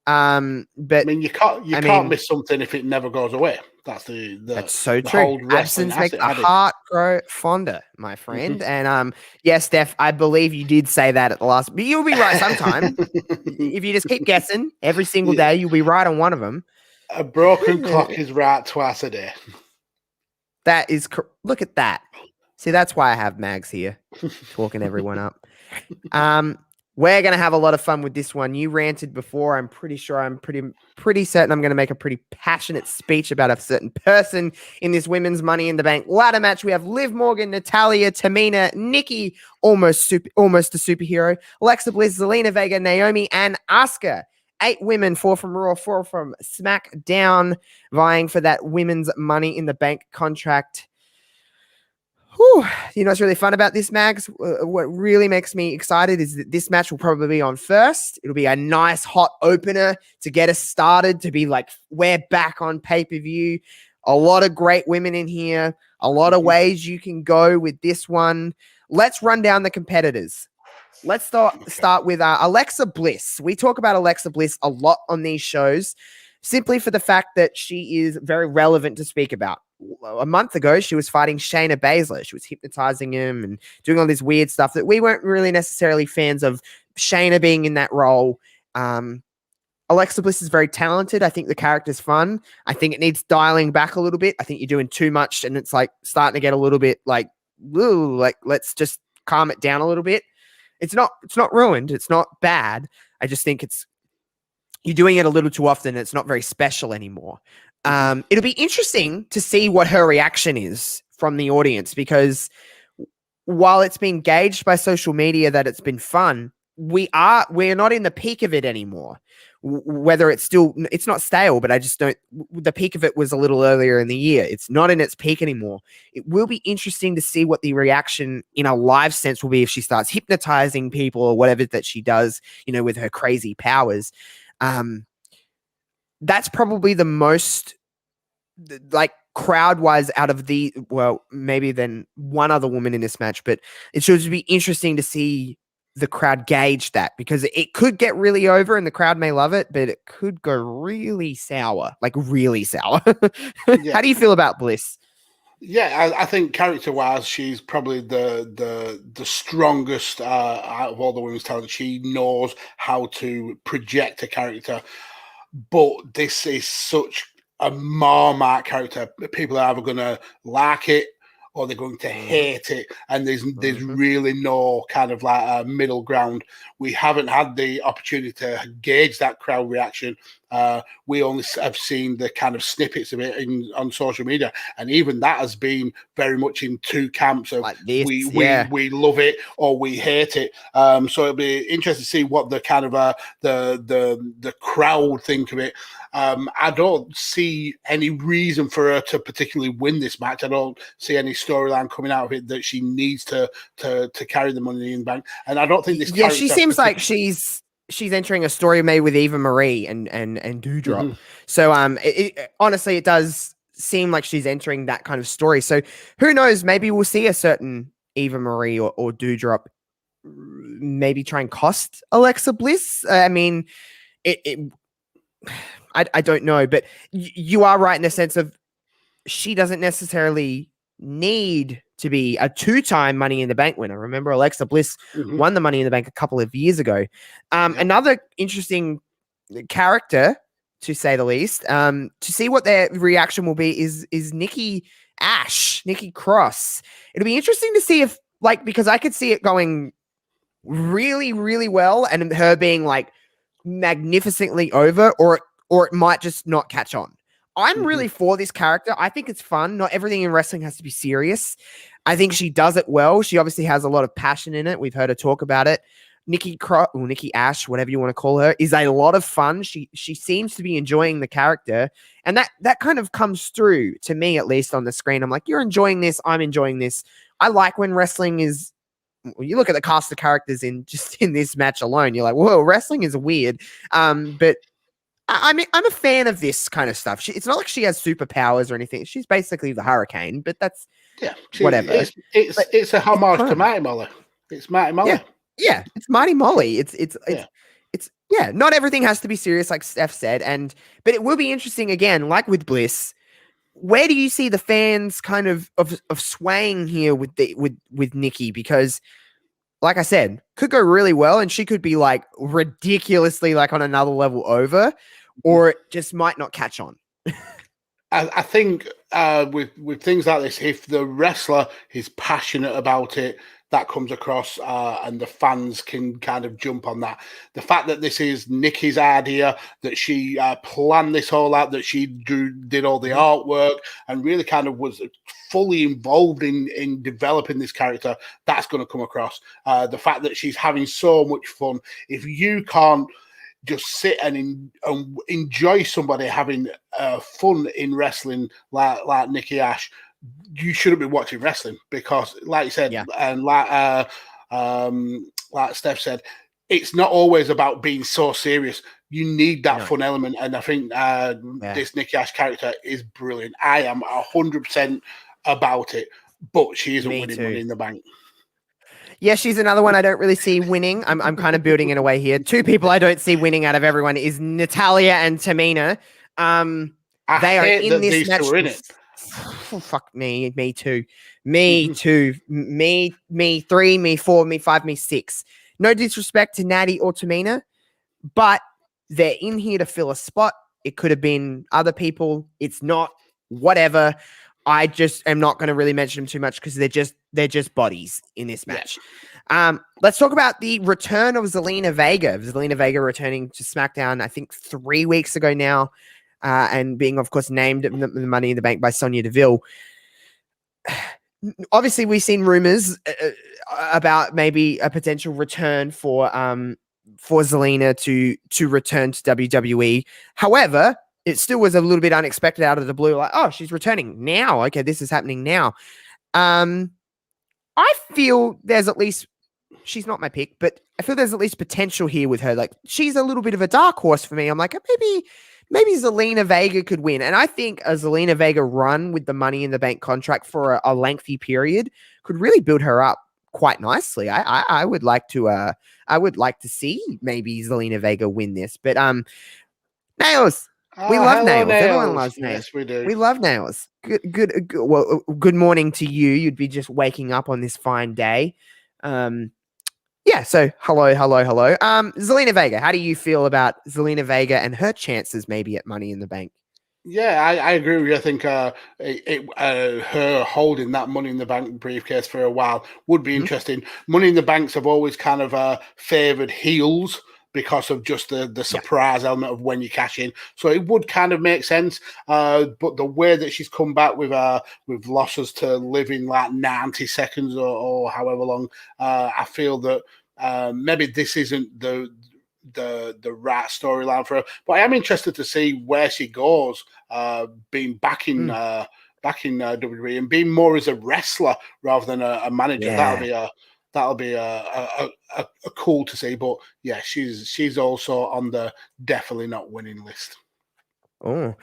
But I mean, you can't miss something if it never goes away. That's so true. Absence makes the heart grow fonder, my friend. And yes, Steph, I believe you did say that at the last, but you'll be right sometime. If you just keep guessing every single day, you'll be right on one of them. A broken clock is right twice a day. That is, look at that. See, that's why I have Mags here, talking everyone up. We're going to have a lot of fun with this one. You ranted before. I'm pretty sure I'm pretty certain I'm going to make a pretty passionate speech about a certain person in this women's Money in the Bank ladder match. We have Liv Morgan, Natalya, Tamina, Nikki, almost a superhero, Alexa Bliss, Zelina Vega, Naomi, and Asuka. 8 women, 4 from Raw, 4 from SmackDown, vying for that women's Money in the Bank contract. Whew. You know what's really fun about this, Mags? What really makes me excited is that this match will probably be on first. It'll be a nice hot opener to get us started, to be like, we're back on pay-per-view. A lot of great women in here. A lot of ways you can go with this one. Let's run down the competitors. Let's start with Alexa Bliss. We talk about Alexa Bliss a lot on these shows, simply for the fact that she is very relevant to speak about. A month ago, she was fighting Shayna Baszler. She was hypnotizing him and doing all this weird stuff that we weren't really necessarily fans of Shayna being in that role. Alexa Bliss is very talented. I think the character's fun. I think it needs dialing back a little bit. I think you're doing too much and it's like starting to get a little bit like, ooh, like let's just calm it down a little bit. It's not ruined. It's not bad. I just think you're doing it a little too often. It's not very special anymore. It'll be interesting to see what her reaction is from the audience, because while it's been gauged by social media that it's been fun, we're not in the peak of it anymore. Whether it's not stale, but I just don't, the peak of it was a little earlier in the year. It's not in its peak anymore. It will be interesting to see what the reaction in a live sense will be if she starts hypnotizing people or whatever that she does, with her crazy powers. That's probably the most crowd-wise out of maybe then one other woman in this match, but it should be interesting to see the crowd gauge that, because it could get really over and the crowd may love it, but it could go really sour, like really sour. How do you feel about Bliss? Yeah, I think character-wise, she's probably the strongest out of all the women's talent. She knows how to project a character, but this is such a Marmite character. People are either going to like it or they're going to hate it, and there's really no kind of like a middle ground. We haven't had the opportunity to gauge that crowd reaction. We only have seen the kind of snippets of it on social media, and even that has been very much in two camps of like this, we love it or we hate it. So it'll be interesting to see what the kind of the crowd think of it. I don't see any reason for her to particularly win this match. I don't see any storyline coming out of it that she needs to carry the Money in the Bank. And I don't think this. Yeah, she seems like she's entering a story maybe with Eva Marie and Doudrop. Mm-hmm. So honestly, it does seem like she's entering that kind of story. So who knows? Maybe we'll see a certain Eva Marie or Doudrop maybe try and cost Alexa Bliss. I mean, I don't know, but you are right in the sense of she doesn't necessarily need to be a 2-time Money in the Bank winner. Remember, Alexa Bliss won the Money in the Bank a couple of years ago. Another interesting character, to say the least, to see what their reaction will be is Nikki Cross. It'll be interesting to see if, like, because I could see it going really, really well and her being like magnificently over, or it might just not catch on. I'm really for this character. I think it's fun. Not everything in wrestling has to be serious. I think she does it well. She obviously has a lot of passion in it. We've heard her talk about it. Nikki Ash, whatever you want to call her, is a lot of fun. She seems to be enjoying the character, and that kind of comes through to me, at least on the screen. I'm like, you're enjoying this. I'm enjoying this. I like when wrestling is. You look at the cast of characters in this match alone. You're like, whoa, wrestling is weird. But I'm a fan of this kind of stuff. It's not like she has superpowers or anything. She's basically the Hurricane, but that's whatever. It's a homage to Mighty Molly. It's Mighty Molly. Yeah, it's Mighty Molly. It's not everything has to be serious, like Steph said, but it will be interesting again, like with Bliss. Where do you see the fans kind of swaying here with Nikki? Because, like I said, could go really well, and she could be like ridiculously like on another level over, or it just might not catch on. I think with things like this, if the wrestler is passionate about it, that comes across, and the fans can kind of jump on that. The fact that this is Nikki's idea, that she planned this all out, that she did all the artwork, and really kind of was fully involved in developing this character, that's going to come across. The fact that she's having so much fun. If you can't just sit and enjoy somebody having fun in wrestling like Nikki Ash, you shouldn't be watching wrestling, because, like you said, and like Steph said, it's not always about being so serious. You need that fun element, and I think this Nikki Ash character is brilliant. I am 100% about it, but she isn't winning Money in the Bank. Yeah, she's another one I don't really see winning. I'm kind of building in a way here. 2 people I don't see winning out of everyone is Natalya and Tamina. They are in this match. In it. Oh, fuck me. Me too. Me 3, me 4, me 5, me 6. No disrespect to Natty or Tamina, but they're in here to fill a spot. It could have been other people. It's not. Whatever. I just am not going to really mention them too much because they're just bodies in this match. Let's talk about the return of Zelina Vega. Zelina Vega returning to SmackDown, I think 3 weeks ago now, and being, of course, named the Money in the Bank by Sonya Deville. Obviously, we've seen rumors about maybe a potential return for Zelina to return to WWE. However, it still was a little bit unexpected out of the blue. Like, oh, she's returning now. Okay, this is happening now. I feel there's at least, she's not my pick, but I feel there's at least potential here with her. Like, she's a little bit of a dark horse for me. I'm like, maybe Zelina Vega could win. And I think a Zelina Vega run with the Money in the Bank contract for a lengthy period could really build her up quite nicely. I would like to see maybe Zelina Vega win this. But Nails. We love Nails. Everyone loves Nails. Yes, we do. We love Nails. Good. Well, good morning to you. You'd be just waking up on this fine day. Yeah. So hello. Zelina Vega. How do you feel about Zelina Vega and her chances maybe at Money in the Bank? Yeah, I agree with you. I think her holding that Money in the Bank briefcase for a while would be interesting. Money in the Banks have always kind of favoured heels, because of just the surprise element of when you cash in. So it would kind of make sense. But the way that she's come back with losses to live in like 90 seconds or however long, I feel that maybe this isn't the the right storyline for her. But I am interested to see where she goes, being back in WWE and being more as a wrestler rather than a manager. Yeah. That'll be a cool to see. But yeah, she's also on the definitely not winning list. Oh,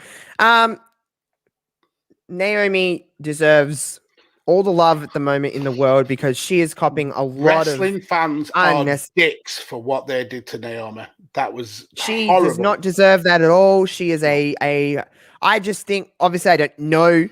Naomi deserves all the love at the moment in the world because she is copping a lot of Wrestling fans are dicks for what they did to Naomi. That was she horrible. does not deserve that at all. She is I just think, obviously I don't know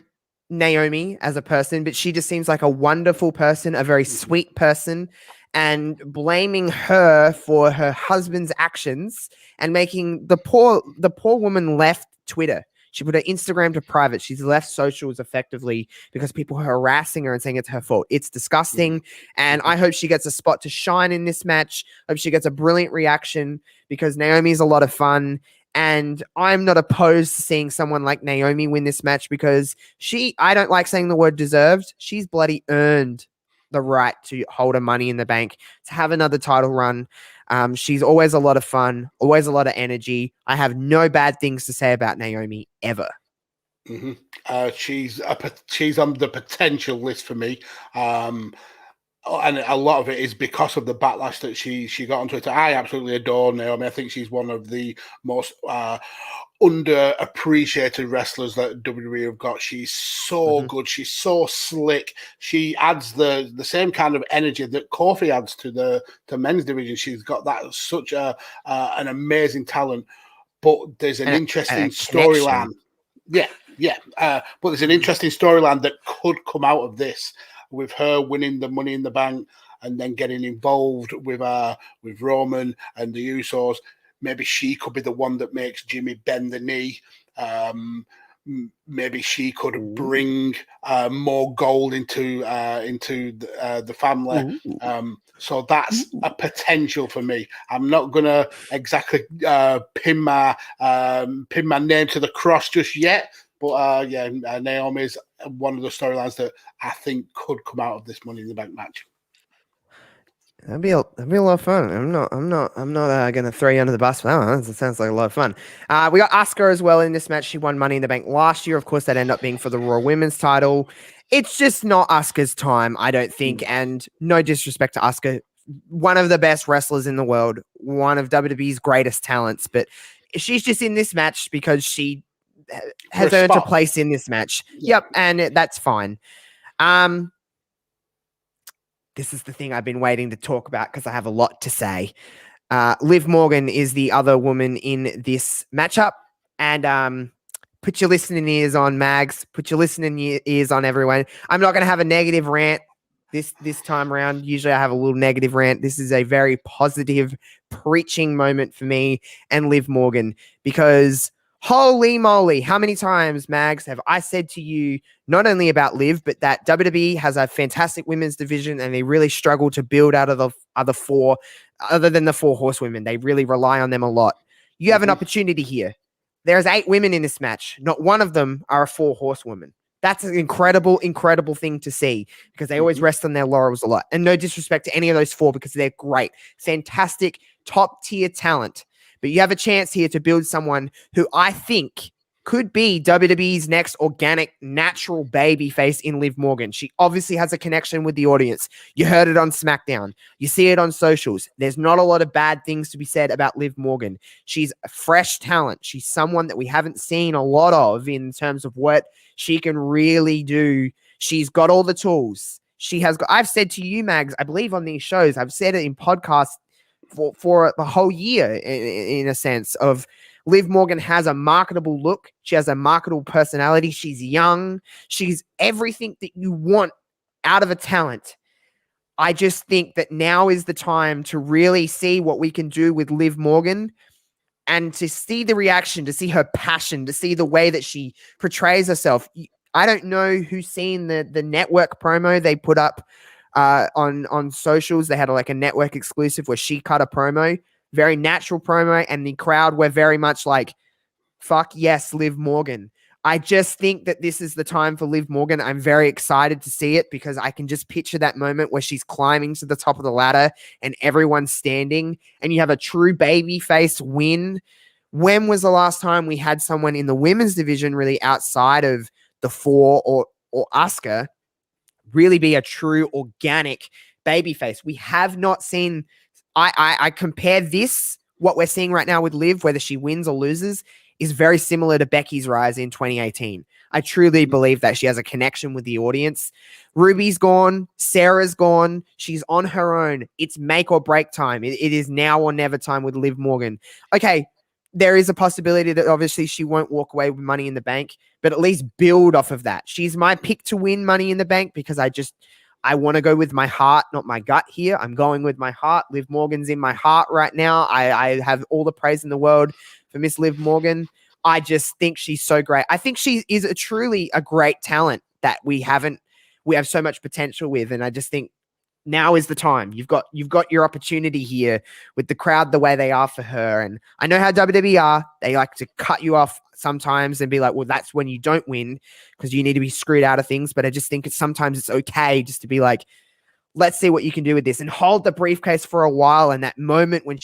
Naomi as a person, but she just seems like a wonderful person, a very sweet person, and blaming her for her husband's actions and making the poor woman left Twitter. She put her Instagram to private. She's left socials effectively because people are harassing her and saying it's her fault. It's disgusting. And I hope she gets a spot to shine in this match. I hope she gets a brilliant reaction because Naomi is a lot of fun. And I'm not opposed to seeing someone like Naomi win this match because I don't like saying the word deserved. She's bloody earned the right to hold her Money in the Bank, to have another title run. She's always a lot of fun, always a lot of energy. I have no bad things to say about Naomi ever. She's on the potential list for me. And a lot of it is because of the backlash that she got on Twitter. I absolutely adore Naomi. I think she's one of the most underappreciated wrestlers that WWE have got. She's so good. She's so slick. She adds the same kind of energy that Kofi adds to the men's division. She's got that such an amazing talent. But there's an interesting storyline. Yeah. But there's an interesting storyline that could come out of this, with her winning the Money in the Bank and then getting involved with Roman and the Usos. Maybe she could be the one that makes Jimmy bend the knee. Maybe she could bring more gold into the family. So that's a potential for me. I'm not gonna exactly pin my name to the cross just yet. But Naomi's one of the storylines that I think could come out of this Money in the Bank match. That'd be a lot of fun. I'm not gonna throw you under the bus for that one. It sounds like a lot of fun. We got Asuka as well in this match. She won Money in the Bank last year. Of course, that ended up being for the Raw Women's title. It's just not Asuka's time, I don't think. And no disrespect to Asuka, one of the best wrestlers in the world, one of WWE's greatest talents, but she's just in this match because she has earned a place in this match. Yep, and that's fine. This is the thing I've been waiting to talk about because I have a lot to say. Liv Morgan is the other woman in this matchup. And put your listening ears on, Mags. Put your listening ears on, everyone. I'm not going to have a negative rant this time around. Usually I have a little negative rant. This is a very positive preaching moment for me and Liv Morgan because holy moly, how many times, Mags, have I said to you not only about Liv, but that WWE has a fantastic women's division and they really struggle to build out of the other than the 4 horsewomen. They really rely on them a lot. You have an opportunity here. There's 8 women in this match. Not one of them are a 4 horsewomen. That's an incredible, incredible thing to see because they always rest on their laurels a lot. And no disrespect to any of those 4 because they're great, fantastic, top tier talent. But you have a chance here to build someone who I think could be WWE's next organic, natural baby face in Liv Morgan. She obviously has a connection with the audience. You heard it on SmackDown. You see it on socials. There's not a lot of bad things to be said about Liv Morgan. She's a fresh talent. She's someone that we haven't seen a lot of in terms of what she can really do. She's got all the tools. I've said to you, Mags, I believe on these shows, I've said it in podcasts for the whole year in a sense of Liv Morgan has a marketable look. She has a marketable personality. She's young. She's everything that you want out of a talent. I just think that now is the time to really see what we can do with Liv Morgan and to see the reaction, to see her passion, to see the way that she portrays herself. I don't know who's seen the network promo they put up on socials. They had a network exclusive where she cut a promo, very natural promo, and the crowd were very much like, fuck yes, Liv Morgan. I just think that this is the time for Liv Morgan. I'm very excited to see it because I can just picture that moment where she's climbing to the top of the ladder and everyone's standing and you have a true babyface win. When was the last time we had someone in the women's division really outside of the four or Asuka really be a true organic babyface? We have not seen. I compare this, what we're seeing right now with Liv, whether she wins or loses, is very similar to Becky's rise in 2018. I truly believe that she has a connection with the audience. Ruby's gone. Sarah's gone. She's on her own. It's make or break time. It is now or never time with Liv Morgan. Okay, there is a possibility that obviously she won't walk away with Money in the Bank, but at least build off of that. She's my pick to win Money in the Bank because I want to go with my heart, not my gut here. I'm going with my heart. Liv Morgan's in my heart right now. I have all the praise in the world for Miss Liv Morgan. I just think she's so great. I think she is truly a great talent that we have so much potential with. And I just think now is the time. You've got your opportunity here with the crowd the way they are for her. And I know how WWE are. They like to cut you off sometimes and be like, well, that's when you don't win because you need to be screwed out of things. But I just think sometimes it's okay just to be like, let's see what you can do with this and hold the briefcase for a while. And that moment when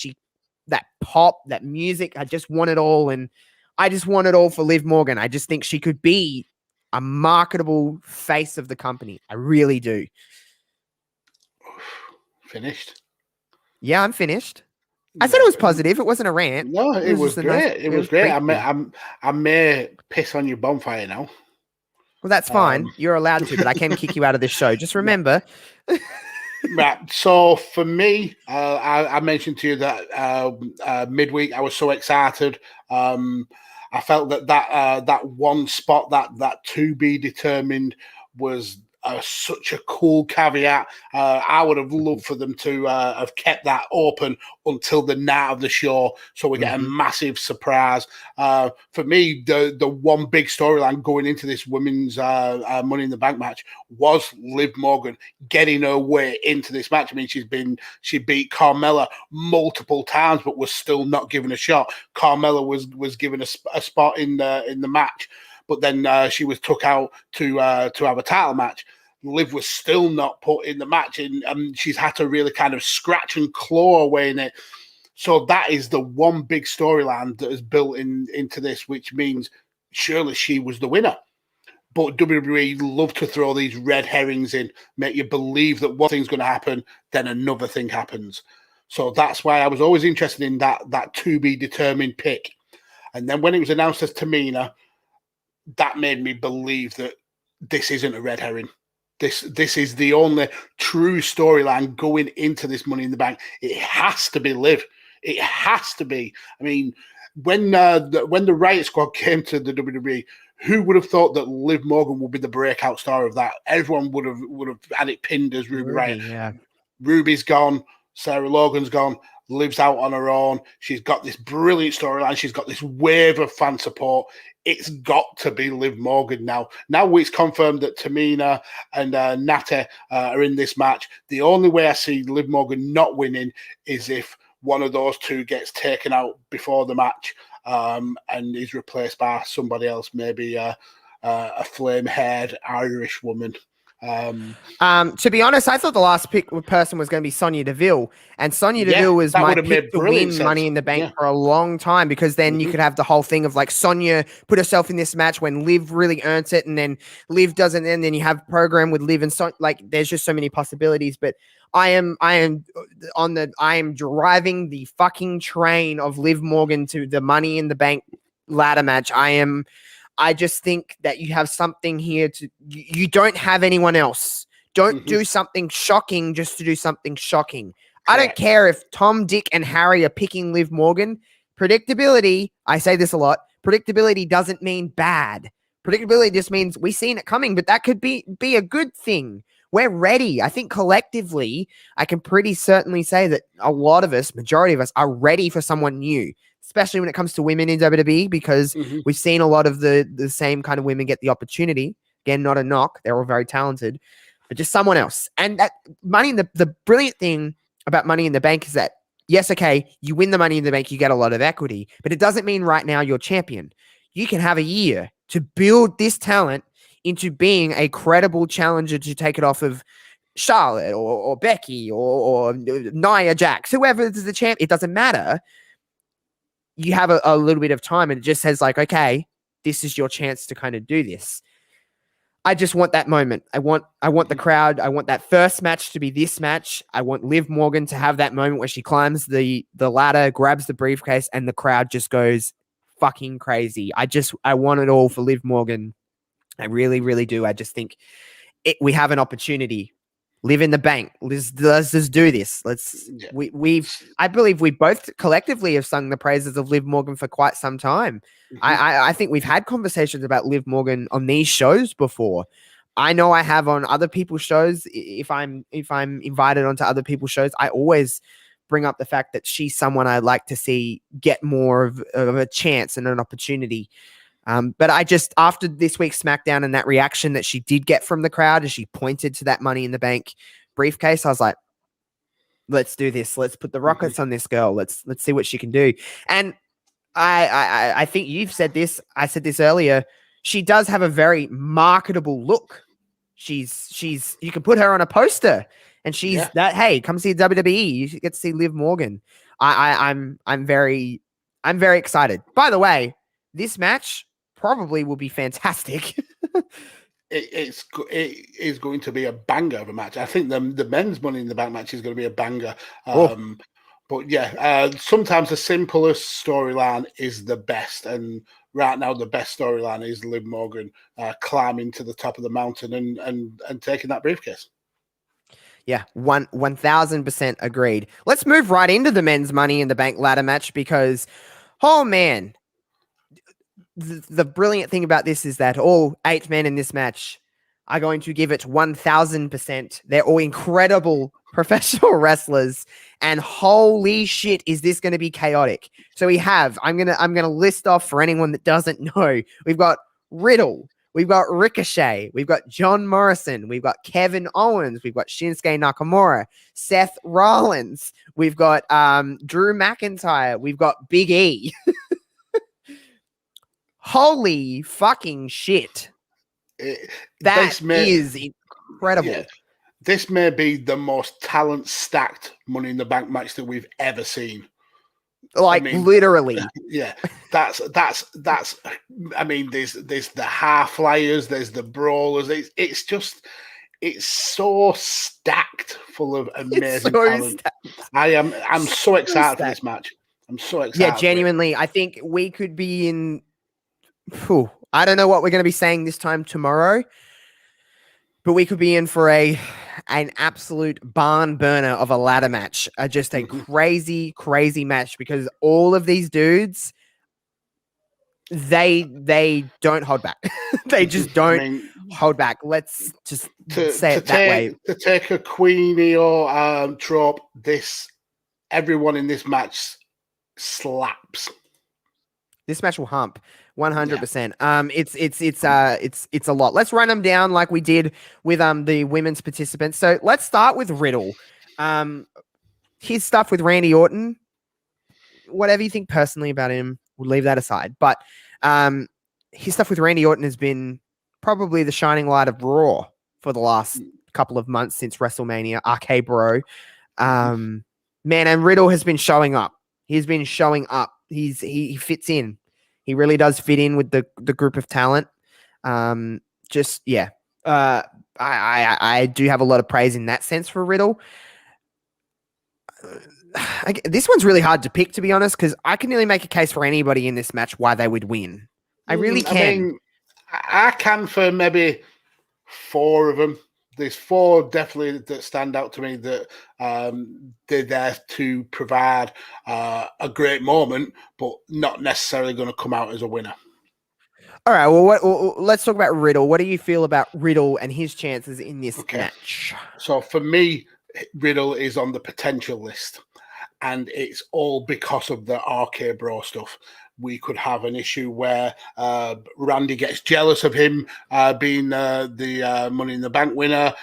that pop, that music, I just want it all. And I just want it all for Liv Morgan. I just think she could be a marketable face of the company. I really do. Finished? Yeah, I'm finished. I said it was positive. It wasn't a rant. No, it was great. Nice, it was great. I may piss on your bonfire now. Well, that's fine. You're allowed to, but I can kick you out of this show. Just remember. Right. So for me, I mentioned to you that midweek I was so excited. I felt that one spot, that to be determined, was such a cool caveat. I would have loved for them to have kept that open until the night of the show, so we get a massive surprise. For me, the one big storyline going into this women's Money in the Bank match was Liv Morgan getting her way into this match. I mean, she beat Carmella multiple times, but was still not given a shot. Carmella was given a spot in the match, but then she was took out to have a title match. Liv was still not put in the match, and she's had to really kind of scratch and claw away in it. So that is the one big storyline that is built into this, which means surely she was the winner. But WWE love to throw these red herrings in, make you believe that one thing's going to happen, then another thing happens. So that's why I was always interested in that to be determined pick. And then when it was announced as Tamina, that made me believe that this isn't a red herring. This is the only true storyline going into this Money in the Bank. It has to be Liv. It has to be. I mean, when the Riot Squad came to the WWE, who would have thought that Liv Morgan would be the breakout star of that? Everyone would have had it pinned as Ruby Riot. Yeah. Ruby's gone. Sarah Logan's gone. Liv's out on her own. She's got this brilliant storyline. She's got this wave of fan support. It's got to be Liv Morgan now. Now it's confirmed that Tamina and Nata are in this match. The only way I see Liv Morgan not winning is if one of those two gets taken out before the match and is replaced by somebody else, maybe a flame-haired Irish woman. To be honest, I thought the last person was going to be Sonya Deville, and Sonya Deville was my pick to win sense. Money in the Bank for a long time, because then you could have the whole thing of like Sonya put herself in this match when Liv really earns it, and then Liv doesn't, and then you have a program with Liv and Sonya. Like, there's just so many possibilities. But I am driving the fucking train of Liv Morgan to the Money in the Bank ladder match. I just think that you have something here you don't have anyone else. Don't do something shocking just to do something shocking. I don't care if Tom, Dick, and Harry are picking Liv Morgan. Predictability, I say this a lot, predictability doesn't mean bad. Predictability just means we've seen it coming, but that could be a good thing. We're ready. I think collectively, I can pretty certainly say that a lot of us, majority of us, are ready for someone new, especially when it comes to women in WWE, because we've seen a lot of the same kind of women get the opportunity. Again, not a knock. They're all very talented, but just someone else. And that the brilliant thing about Money in the Bank is that, yes, okay, you win the Money in the Bank, you get a lot of equity, but it doesn't mean right now you're champion. You can have a year. to build this talent into being a credible challenger to take it off of Charlotte or Becky or Nia Jax, whoever is the champ. It doesn't matter. You have a little bit of time, and it just says like, okay, this is your chance to kind of do this. I just want that moment. I want the crowd. I want that first match to be this match. I want Liv Morgan to have that moment where she climbs the ladder, grabs the briefcase, and the crowd just goes fucking crazy. I want it all for Liv Morgan. I really, really do. I just think we have an opportunity. Live in the bank. Let's just do this. I believe we both collectively have sung the praises of Liv Morgan for quite some time. I think we've had conversations about Liv Morgan on these shows before. I know I have on other people's shows. If I'm invited onto other people's shows, I always bring up the fact that she's someone I'd like to see get more of a chance and an opportunity. But I just, after this week's SmackDown and that reaction that she did get from the crowd as she pointed to that Money in the Bank briefcase, I was like, let's do this. Let's put the rockets on this girl. Let's see what she can do. And I think you've said this. I said this earlier. She does have a very marketable look. She's you can put her on a poster and she's that, hey, come see WWE. You get to see Liv Morgan. I'm very excited. By the way, this match probably will be fantastic. It is going to be a banger of a match. I think the men's Money in the Bank match is going to be a banger. But yeah, sometimes the simplest storyline is the best. And right now, the best storyline is Liv Morgan climbing to the top of the mountain and taking that briefcase. Yeah, 1000% agreed. Let's move right into the men's Money in the Bank ladder match because, oh man, the brilliant thing about this is that all 8 men in this match are going to give it 1000%. They're all incredible professional wrestlers, and holy shit, is this going to be chaotic. So I'm gonna list off for anyone that doesn't know. We've got Riddle, we've got Ricochet, we've got John Morrison, we've got Kevin Owens, we've got Shinsuke Nakamura, Seth Rollins, we've got Drew McIntyre, we've got Big E. Holy fucking shit. That is incredible. Yeah, this may be the most talent-stacked Money in the Bank match that we've ever seen. Literally. Yeah, that's. I mean, there's the high flyers, there's the brawlers. It's so stacked full of amazing talent. Stacked. I'm so excited for this match. I'm so excited. Yeah, genuinely, I think we could be in. I don't know what we're going to be saying this time tomorrow, but we could be in for an absolute barn burner of a ladder match. Just a crazy, crazy match because all of these dudes, they don't hold back. They just don't hold back. Let's just say it that way. To take a Queenie or trope, everyone in this match slaps. This match will hump. 100%. Yeah. It's a lot. Let's run them down like we did with the women's participants. So let's start with Riddle. His stuff with Randy Orton, whatever you think personally about him, we'll leave that aside. But his stuff with Randy Orton has been probably the shining light of Raw for the last couple of months since WrestleMania. RK Bro. Man, and Riddle has been showing up. He's been showing up. He fits in. He really does fit in with the group of talent. I do have a lot of praise in that sense for Riddle. This one's really hard to pick, to be honest, because I can really make a case for anybody in this match why they would win. I really can. I mean, I can for maybe 4 of them. There's 4 definitely that stand out to me that they're there to provide a great moment, but not necessarily going to come out as a winner. All right, well, let's talk about Riddle. What do you feel about Riddle and his chances in this match? So for me, Riddle is on the potential list, and it's all because of the RK Bro stuff. We could have an issue where Randy gets jealous of him being the Money in the Bank winner.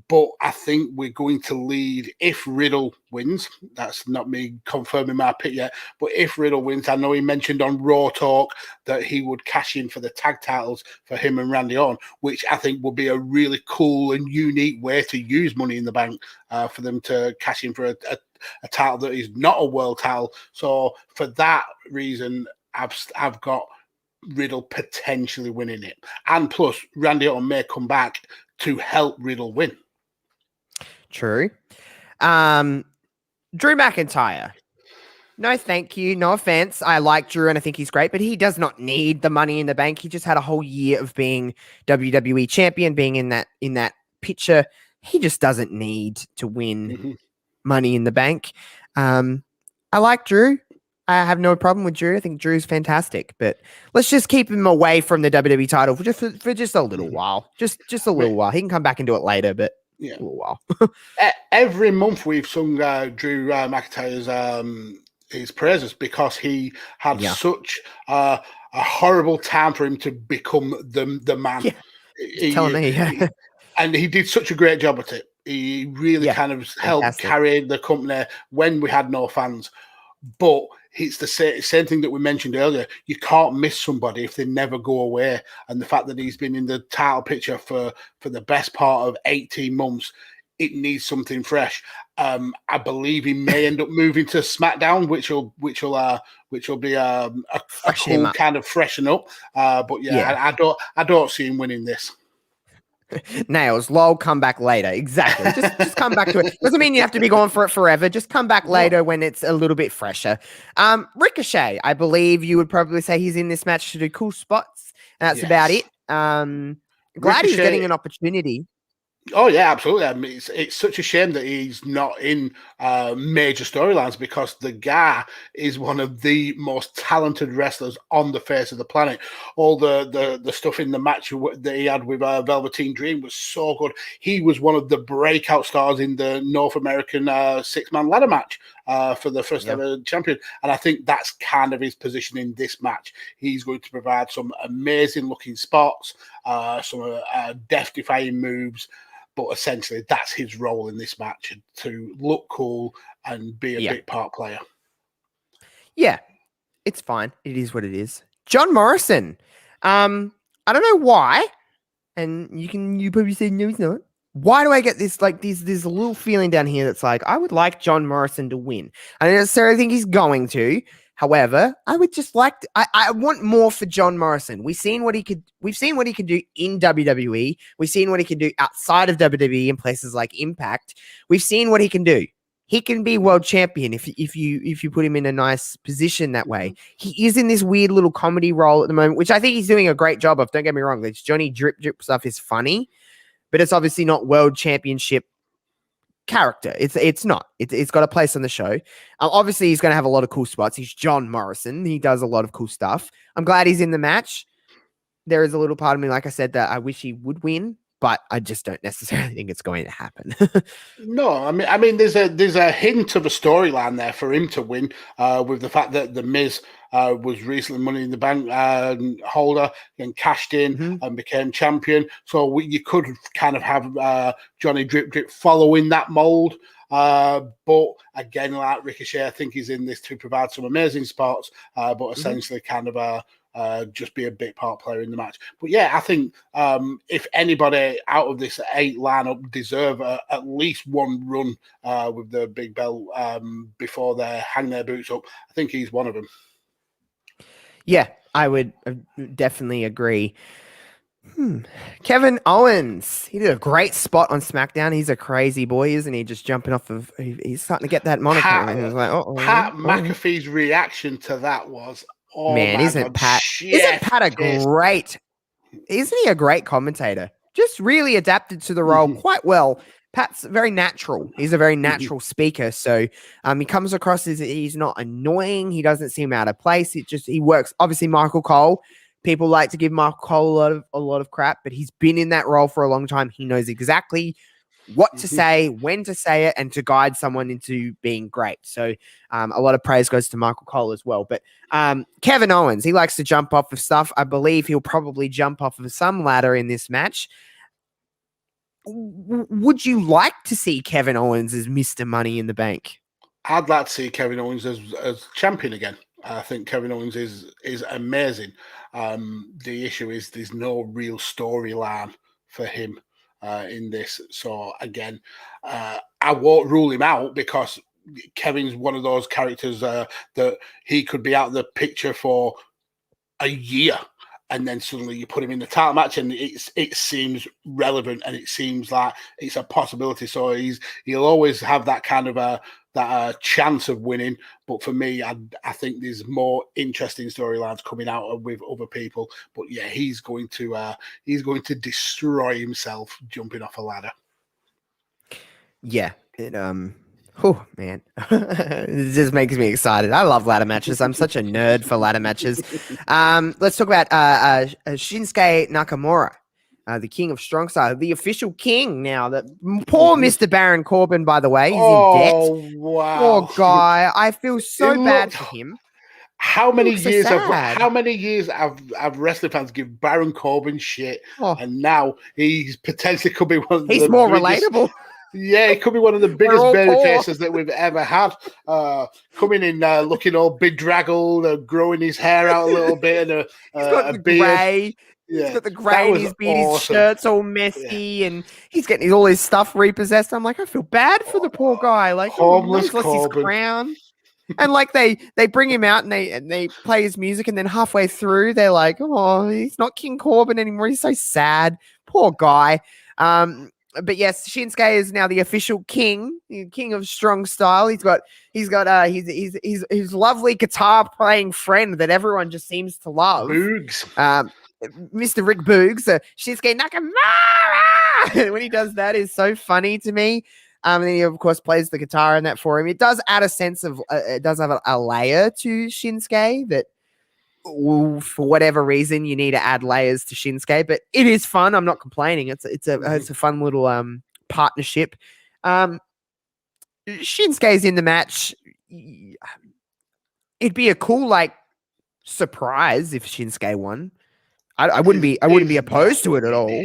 But I think we're going to lead if Riddle wins. That's not me confirming my pick yet. But if Riddle wins, I know he mentioned on Raw Talk that he would cash in for the tag titles for him and Randy Orton, which I think would be a really cool and unique way to use Money in the Bank for them to cash in for a title that is not a world title. So for that reason, I've got Riddle potentially winning it. And plus, Randy Orton may come back to help Riddle win. True. Drew McIntyre. No, thank you. No offense. I like Drew and I think he's great, but he does not need the Money in the Bank. He just had a whole year of being WWE champion, being in that picture. He just doesn't need to win Money in the Bank. I like Drew. I have no problem with Drew. I think Drew's fantastic, but let's just keep him away from the WWE title for just a little while. Just a little while. He can come back and do it later, but a little while. Every month we've sung Drew McIntyre's his praises because he had such a horrible time for him to become the man. Yeah. And he did such a great job at it. He really kind of helped carry the company when we had no fans. But it's the same thing that we mentioned earlier. You can't miss somebody if they never go away. And the fact that he's been in the title picture for the best part of 18 months, it needs something fresh. I believe he may end up moving to SmackDown, which will be a cool kind of freshen up. But I don't see him winning this. Nails, lol, come back later. Exactly. Just come back to it. Doesn't mean you have to be going for it forever. Just come back later when it's a little bit fresher. Ricochet, I believe you would probably say he's in this match to do cool spots. And that's about it. Glad he's getting an opportunity. Oh yeah, absolutely. I mean, it's such a shame that he's not in major storylines because the guy is one of the most talented wrestlers on the face of the planet. All the stuff in the match that he had with Velveteen Dream was so good. He was one of the breakout stars in the North American six-man ladder match for the first ever champion. And I think that's kind of his position in this match. He's going to provide some amazing looking spots, some death-defying moves. But essentially, that's his role in this match, to look cool and be a big part player. Yeah, it's fine. It is what it is. John Morrison. I don't know why, and you probably say no, he's not. Why do I get this this little feeling down here that's like I would like John Morrison to win? I don't necessarily think he's going to. However, I would just like I want more for John Morrison. We've seen what he could do in WWE. We've seen what he can do outside of WWE in places like Impact. We've seen what he can do. He can be world champion if you put him in a nice position that way. He is in this weird little comedy role at the moment, which I think he's doing a great job of. Don't get me wrong. This Johnny Drip stuff is funny, but it's obviously not world championship character. It's not. It's got a place on the show. Obviously, he's going to have a lot of cool spots. He's John Morrison. He does a lot of cool stuff. I'm glad he's in the match. There is a little part of me, like I said, that I wish he would win, but I just don't necessarily think it's going to happen. No, I mean, there's a hint of a storyline there for him to win, with the fact that the Miz was recently Money in the Bank holder and cashed in and became champion. So you could kind of have Johnny Drip following that mold. But again, like Ricochet, I think he's in this to provide some amazing spots, but essentially kind of just be a big part player in the match. But yeah, I think if anybody out of this 8 lineup deserve at least one run with the big belt before they hang their boots up, I think he's one of them. Yeah, I would definitely agree. Kevin Owens, he did a great spot on SmackDown. He's a crazy boy, isn't he? Just jumping off of, he's starting to get that moniker. Pat McAfee's reaction to that was, oh man, isn't Pat a great? Isn't he a great commentator? Just really adapted to the role quite well. Pat's very natural. He's a very natural speaker. So he comes across as he's not annoying. He doesn't seem out of place. He works. Obviously, Michael Cole. People like to give Michael Cole a lot of crap, but he's been in that role for a long time. He knows exactly what to say, when to say it, and to guide someone into being great. So a lot of praise goes to Michael Cole as well. But Kevin Owens, he likes to jump off of stuff. I believe he'll probably jump off of some ladder in this match. would you like to see Kevin Owens as Mr. Money in the Bank? I'd like to see Kevin Owens as champion again. I think Kevin Owens is amazing. The issue is there's no real storyline for him in this. So again, I won't rule him out because Kevin's one of those characters that he could be out of the picture for a year, and then suddenly you put him in the title match, and it seems relevant, and it seems like it's a possibility. So he'll always have that kind of that chance of winning. But for me, I think there's more interesting storylines coming out with other people. But yeah, he's going to destroy himself jumping off a ladder. Yeah, oh man, it just makes me excited. I love ladder matches. I'm such a nerd for ladder matches. Let's talk about Shinsuke Nakamura, the king of strong style, the official king now. That poor Mr. Baron Corbin, by the way, he's in debt. Wow! Poor guy. I feel so bad for him. How many years have wrestling fans give Baron Corbin shit, and now he's potentially could be one of the more biggest, relatable. Yeah, he could be one of the biggest baby faces that we've ever had. Coming in looking all bedraggled, growing his hair out a little bit, and he's got the beard. Grey. Yeah, he's got the grey in his beard. Awesome. His shirt's all messy, and he's getting all his stuff repossessed. I'm like, I feel bad for the poor guy. Like, homeless he's lost his crown. And like they bring him out and they play his music, and then halfway through they're like, oh, he's not King Corbin anymore. He's so sad. Poor guy. But yes, Shinsuke is now the official king of strong style. He's got his lovely guitar playing friend that everyone just seems to love. Boogs. Mr. Rick Boogs, Shinsuke Nakamura. When he does that is so funny to me. And then he of course plays the guitar in that for him. It does add a sense of it does have a layer to Shinsuke that for whatever reason you need to add layers to Shinsuke, but it is fun. I'm not complaining. It's a fun little partnership. Shinsuke's in the match. It'd be a cool surprise if Shinsuke won. I wouldn't be opposed to it at all.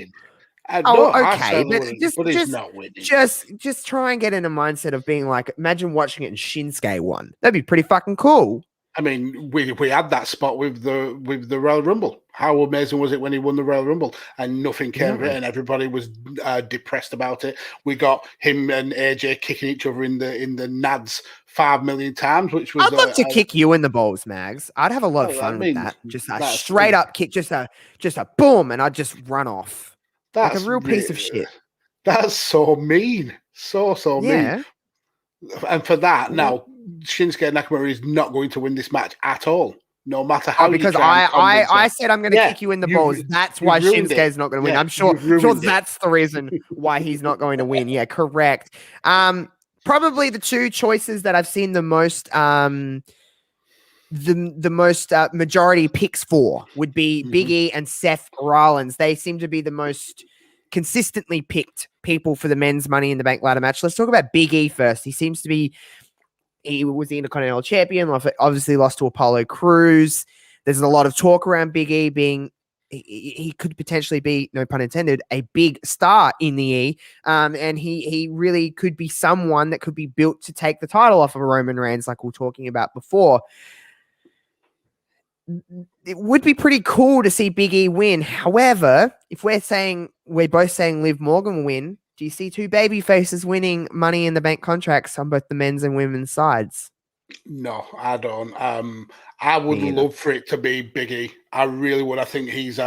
Okay, but just try and get in a mindset of being like, imagine watching it and Shinsuke won. That'd be pretty fucking cool. I mean, we had that spot with the Royal Rumble. How amazing was it when he won the Royal Rumble and nothing came of it, and everybody was depressed about it. We got him and AJ kicking each other in the nads 5 million times, which was. I'd love to kick you in the balls, Mags. I'd have a lot of fun with that. Just a straight up kick, just a boom, and I'd just run off. That's like a real piece of shit. That's so mean, so mean. And for that, now Shinsuke Nakamura is not going to win this match at all, no matter how. Because I said I'm going to kick you in the balls. That's why Shinsuke is not going to win. I'm sure that's the reason why he's not going to win. Yeah, correct. Probably the two choices that I've seen the most. The most majority picks for would be Big E and Seth Rollins. They seem to be the most consistently picked people for the men's Money in the Bank ladder match. Let's talk about Big E first. He was the Intercontinental Champion, obviously lost to Apollo Crews. There's a lot of talk around Big E being he could potentially be, no pun intended, a big star in the E. And he really could be someone that could be built to take the title off of Roman Reigns, like we were talking about before. It would be pretty cool to see Big E win. However, if we're both saying Liv Morgan will win, do you see two baby faces winning Money in the Bank contracts on both the men's and women's sides? No, I don't. I would love for it to be Big E. I really would. I think he's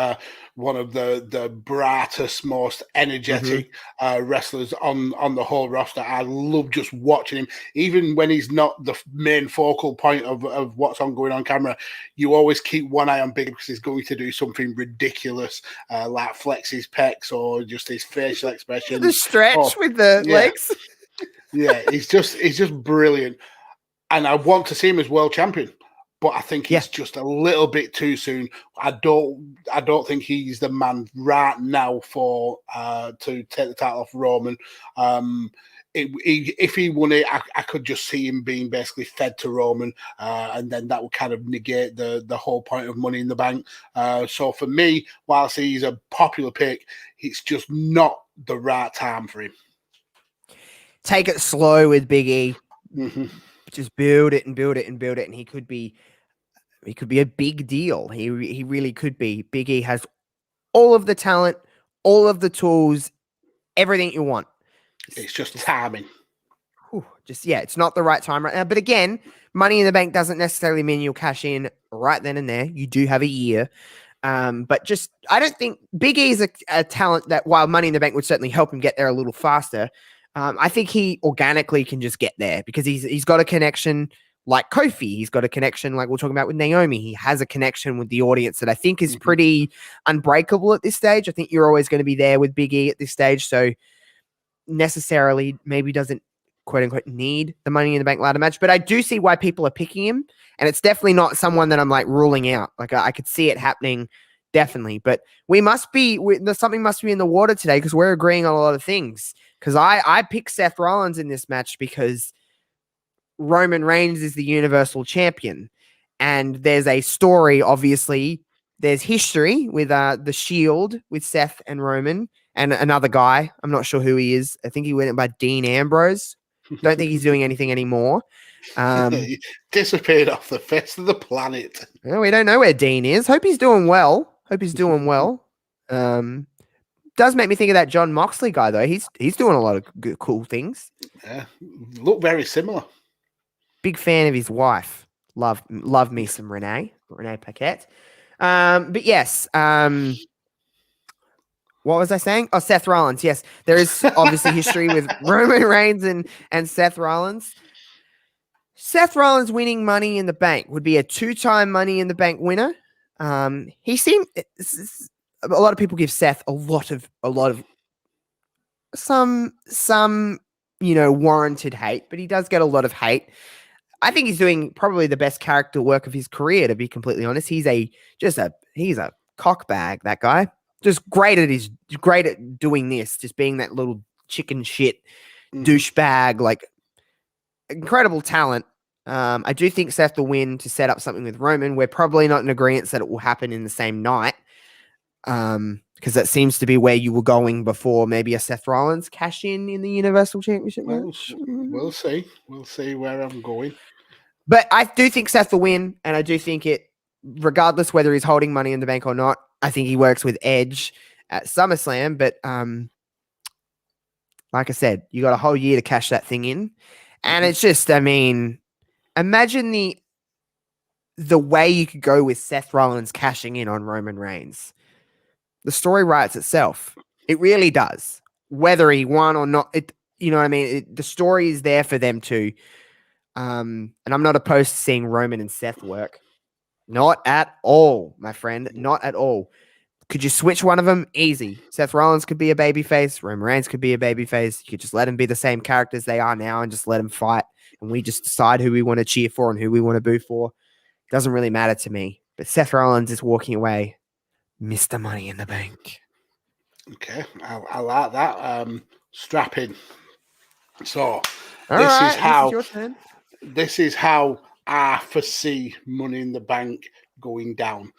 one of the brightest, most energetic wrestlers on the whole roster. I love just watching him, even when he's not the main focal point of what's going on camera. You always keep one eye on Big E because he's going to do something ridiculous, like flex his pecs or just his facial expression, the stretch with the legs. Yeah, he's just brilliant. And I want to see him as world champion, but I think it's just a little bit too soon. I don't think he's the man right now for to take the title off Roman. If he won it, I could just see him being basically fed to Roman, and then that would kind of negate the whole point of Money in the Bank. So for me, whilst he's a popular pick, it's just not the right time for him. Take it slow with Big E. Mm-hmm. Just build it and build it and build it, and he could be a big deal. He really could be. Big E has all of the talent, all of the tools, everything you want. It's just timing. It's not the right time right now. But again, Money in the Bank doesn't necessarily mean you'll cash in right then and there. You do have a year. But just, I don't think Big E is a talent that, while Money in the Bank would certainly help him get there a little faster, I think he organically can just get there because he's got a connection like Kofi. He's got a connection like we're talking about with Naomi. He has a connection with the audience that I think is pretty unbreakable at this stage. I think you're always going to be there with Big E at this stage. So necessarily maybe doesn't quote unquote need the Money in the Bank ladder match, but I do see why people are picking him. And it's definitely not someone that I'm like ruling out. Like I could see it happening definitely, but something must be in the water today because we're agreeing on a lot of things. Because I picked Seth Rollins in this match because Roman Reigns is the Universal Champion. And there's a story, obviously. There's history with the Shield with Seth and Roman and another guy. I'm not sure who he is. I think he went by Dean Ambrose. Don't think he's doing anything anymore. He disappeared off the face of the planet. Well, we don't know where Dean is. Hope he's doing well. Does make me think of that John Moxley guy though. He's doing a lot of good, cool things. Yeah, look very similar. Big fan of his wife. Love me some Renee Paquette. But yes. What was I saying? Oh, Seth Rollins. Yes, there is obviously history with Roman Reigns and Seth Rollins. Seth Rollins winning Money in the Bank would be a 2-time Money in the Bank winner. He seemed a lot of people give Seth a lot of some warranted hate, but he does get a lot of hate. I think he's doing probably the best character work of his career, to be completely honest. He's a cockbag, that guy. Just great at doing this, just being that little chicken shit douchebag, like incredible talent. I do think Seth will win to set up something with Roman. We're probably not in agreement that it will happen in the same night. Because that seems to be where you were going before maybe a Seth Rollins cash in the Universal Championship match. We'll see. We'll see where I'm going. But I do think Seth will win, and I do think it, regardless whether he's holding Money in the Bank or not, I think he works with Edge at SummerSlam. But like I said, you got a whole year to cash that thing in. And it's just, I mean, imagine the way you could go with Seth Rollins cashing in on Roman Reigns. The story writes itself. It really does. Whether he won or not, you know what I mean? The story is there for them too. And I'm not opposed to seeing Roman and Seth work. Not at all, my friend. Not at all. Could you switch one of them? Easy. Seth Rollins could be a babyface. Roman Reigns could be a babyface. You could just let them be the same characters they are now and just let them fight. And we just decide who we want to cheer for and who we want to boo for. Doesn't really matter to me. But Seth Rollins is walking away. Mr. Money in the Bank. Okay. I like that. Strap in. So this is how I foresee Money in the Bank going down.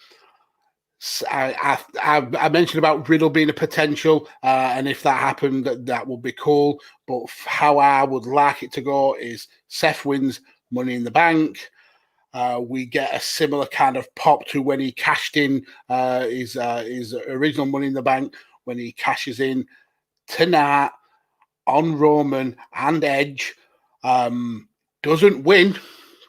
I mentioned about Riddle being a potential, and if that happened, that would be cool. But how I would like it to go is Seth wins Money in the Bank. We get a similar kind of pop to when he cashed in his original Money in the Bank, when he cashes in tonight on Roman and Edge. Doesn't win,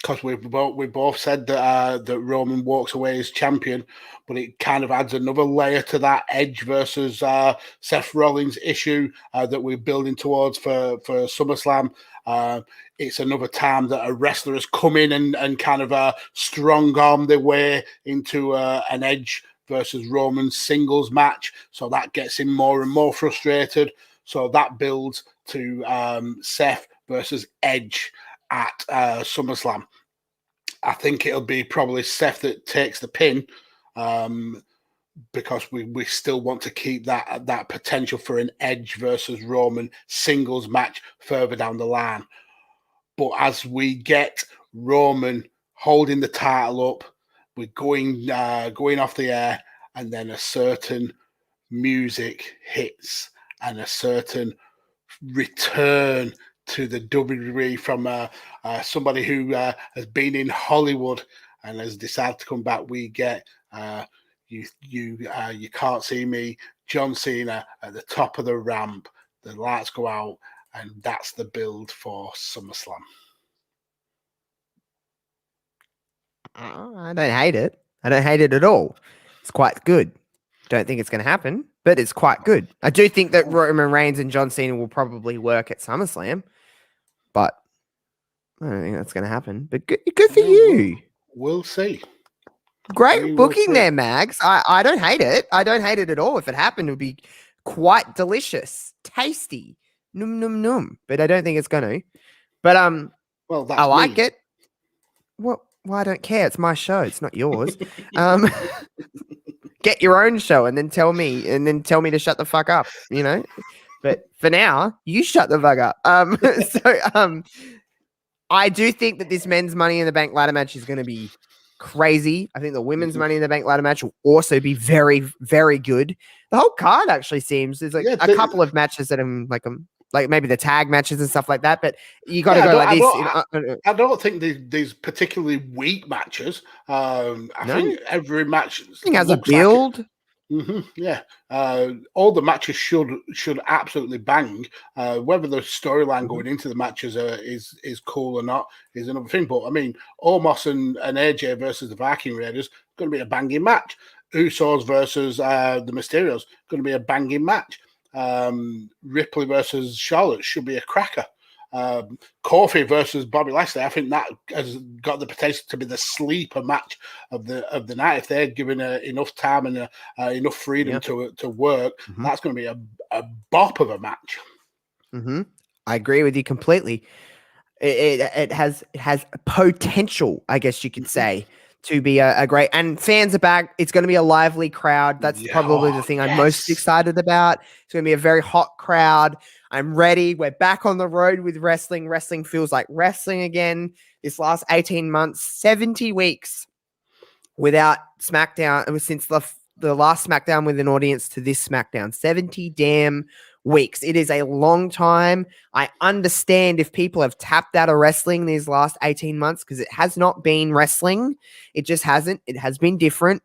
because we both said that Roman walks away as champion, but it kind of adds another layer to that Edge versus Seth Rollins issue that we're building towards for SummerSlam. It's another time that a wrestler has come in and kind of strong-armed their way into an Edge versus Roman singles match. So that gets him more and more frustrated. So that builds to Seth versus Edge at SummerSlam. I think it'll be probably Seth that takes the pin, because we still want to keep that potential for an Edge versus Roman singles match further down the line. But as we get Roman holding the title up, we're going off the air, and then a certain music hits, and a certain return to the WWE from somebody who has been in Hollywood and has decided to come back. We get you can't see me, John Cena at the top of the ramp. The lights go out, and that's the build for SummerSlam. I don't hate it. I don't hate it at all. It's quite good. Don't think it's going to happen, but it's quite good. I do think that Roman Reigns and John Cena will probably work at SummerSlam, but I don't think that's going to happen. But good for you. We'll see. Great booking there, Mags. I don't hate it. I don't hate it at all. If it happened, it would be quite delicious, tasty, num num num. But I don't think it's going to. But well, that's I like it. Well, I don't care. It's my show. It's not yours. Get your own show and then tell me to shut the fuck up, you know? But for now, you shut the fuck up. I do think that this men's Money in the Bank ladder match is going to be crazy. I think the women's Money in the Bank ladder match will also be very, very good. The whole card actually seems there's like a couple of matches that I'm like maybe the tag matches and stuff like that, but you got to go like this. I don't think these particularly weak matches. I think every match has a build. All the matches should absolutely bang. Whether the storyline going into the matches is cool or not is another thing. But I mean, Omos and AJ versus the Viking Raiders going to be a banging match. Usos versus the Mysterios going to be a banging match. Ripley versus Charlotte should be a cracker. Kofi versus Bobby Lashley, I think that has got the potential to be the sleeper match of the night if they're given enough time and enough freedom to work. That's going to be a bop of a match. I agree with you completely. It has potential, I guess you could say, to be a great, and fans are back. It's going to be a lively crowd. That's probably the thing I'm most excited about. It's going to be a very hot crowd. I'm ready. We're back on the road with wrestling. Wrestling feels like wrestling again. This last 18 months, 70 weeks without SmackDown. It was since the last SmackDown with an audience to this SmackDown. 70 damn weeks. It is a long time. I understand if people have tapped out of wrestling these last 18 months because it has not been wrestling. It just hasn't. It has been different.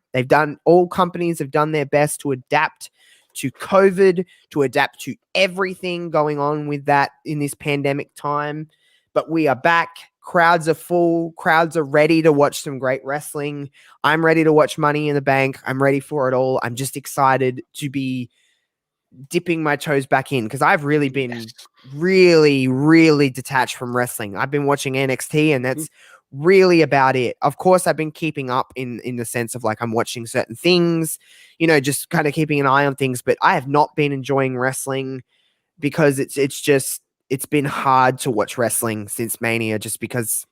All companies have done their best to adapt to COVID, to adapt to everything going on with that in this pandemic time. But we are back. Crowds are full. Crowds are ready to watch some great wrestling. I'm ready to watch Money in the Bank. I'm ready for it all. I'm just excited to be dipping my toes back in because I've really been really, really detached from wrestling. I've been watching NXT and that's really about it. Of course, I've been keeping up in the sense of like I'm watching certain things, just kind of keeping an eye on things, but I have not been enjoying wrestling because it's been hard to watch wrestling since Mania just because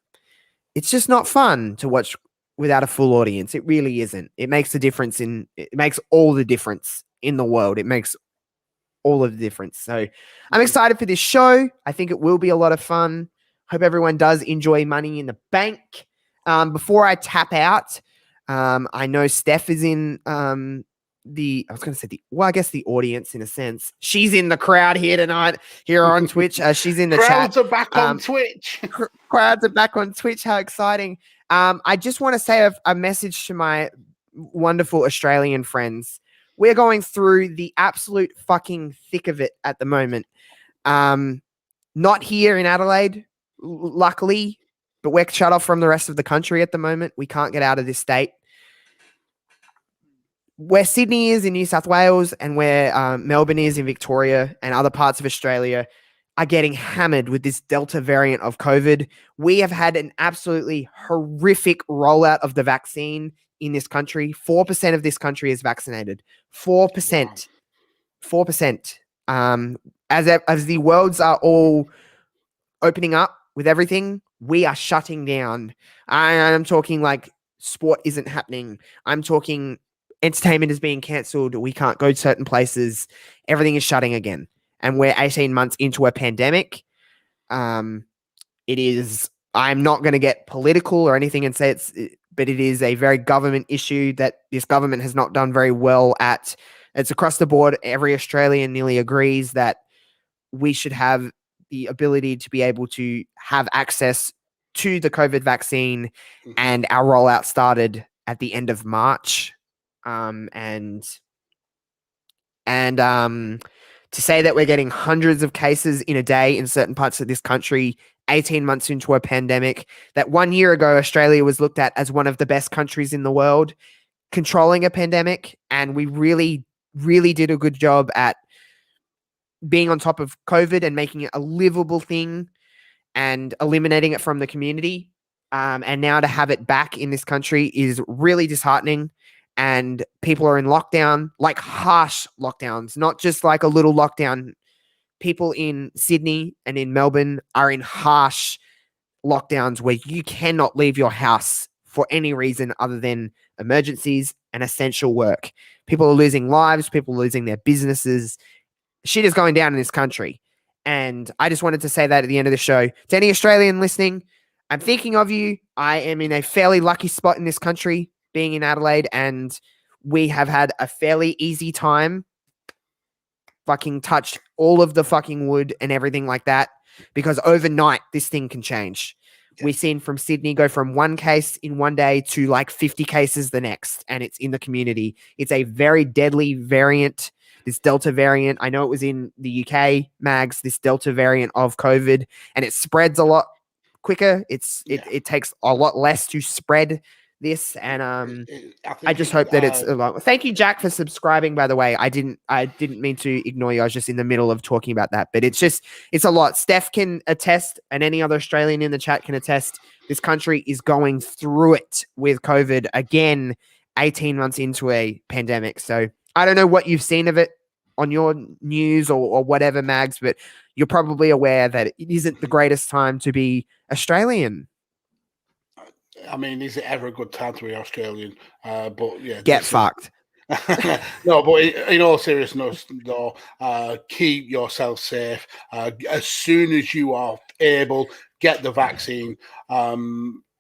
it's just not fun to watch without a full audience. It really isn't. It makes all the difference in the world. It makes all of the difference. So I'm excited for this show. I think it will be a lot of fun. Hope everyone does enjoy Money in the Bank. Before I tap out, I know Steph is in the audience in a sense. She's in the crowd here tonight, here on Twitch. She's in the crowds chat. Are back on Twitch. Crowds are back on Twitch. How exciting. I just want to say a message to my wonderful Australian friends. We're going through the absolute fucking thick of it at the moment. Not here in Adelaide, luckily, but we're shut off from the rest of the country at the moment. We can't get out of this state. Where Sydney is in New South Wales and where Melbourne is in Victoria and other parts of Australia are getting hammered with this Delta variant of COVID. We have had an absolutely horrific rollout of the vaccine in this country. 4% of this country is vaccinated. 4%. 4%. As the worlds are all opening up with everything, we are shutting down. I'm talking like sport isn't happening. I'm talking entertainment is being cancelled. We can't go to certain places. Everything is shutting again. And we're 18 months into a pandemic. I'm not going to get political or anything and say but it is a very government issue that this government has not done very well at It's across the board. Every Australian nearly agrees that we should have the ability to be able to have access to the COVID vaccine, and our rollout started at the end of March. To say that we're getting hundreds of cases in a day in certain parts of this country, 18 months into a pandemic, that 1 year ago, Australia was looked at as one of the best countries in the world controlling a pandemic. And we really, really did a good job at being on top of COVID and making it a livable thing and eliminating it from the community. And now to have it back in this country is really disheartening. And people are in lockdown, like harsh lockdowns, not just like a little lockdown. People in Sydney and in Melbourne are in harsh lockdowns where you cannot leave your house for any reason other than emergencies and essential work. People are losing lives, people are losing their businesses. Shit is going down in this country. And I just wanted to say that at the end of the show. To any Australian listening, I'm thinking of you. I am in a fairly lucky spot in this country, being in Adelaide, and we have had a fairly easy time. Fucking touched all of the fucking wood and everything like that, because overnight this thing can change. We've seen from Sydney go from 1 case in 1 day to like 50 cases the next, and it's in the community. It's a very deadly variant, this Delta variant. I know it was in the UK, Mags, this Delta variant of COVID, and it spreads a lot quicker. It takes a lot less to spread this, and I just hope that it's thank you, Jack, for subscribing, by the way. I didn't mean to ignore you. I was just in the middle of talking about that, but it's a lot. Steph can attest, and any other Australian in the chat can attest, this country is going through it with COVID again, 18 months into a pandemic. So I don't know what you've seen of it on your news or whatever, Mags, but you're probably aware that it isn't the greatest time to be Australian. I mean, is it ever a good time to be Australian? But yeah, get fucked. No, but in all seriousness, though, keep yourself safe. As soon as you are able, get the vaccine.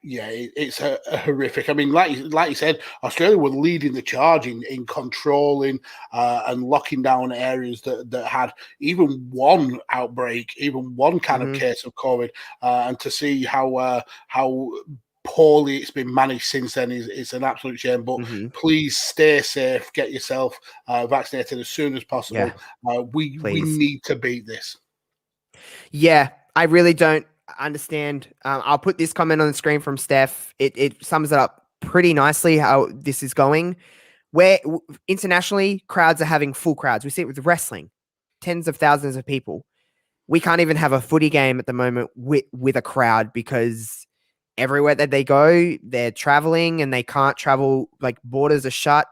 It's a horrific. I mean, like you said, Australia were leading the charge in controlling and locking down areas that had even one outbreak, even one kind of case of COVID, and to see how poorly it's been managed since then is an absolute shame. But please stay safe, get yourself vaccinated as soon as possible. We need to beat this. Yeah, I really don't understand. I'll put this comment on the screen from Steph. It sums it up pretty nicely how this is going. Where internationally, crowds are having full crowds. We see it with wrestling, tens of thousands of people. We can't even have a footy game at the moment with a crowd, because everywhere that they go, they're traveling and they can't travel. Like, borders are shut.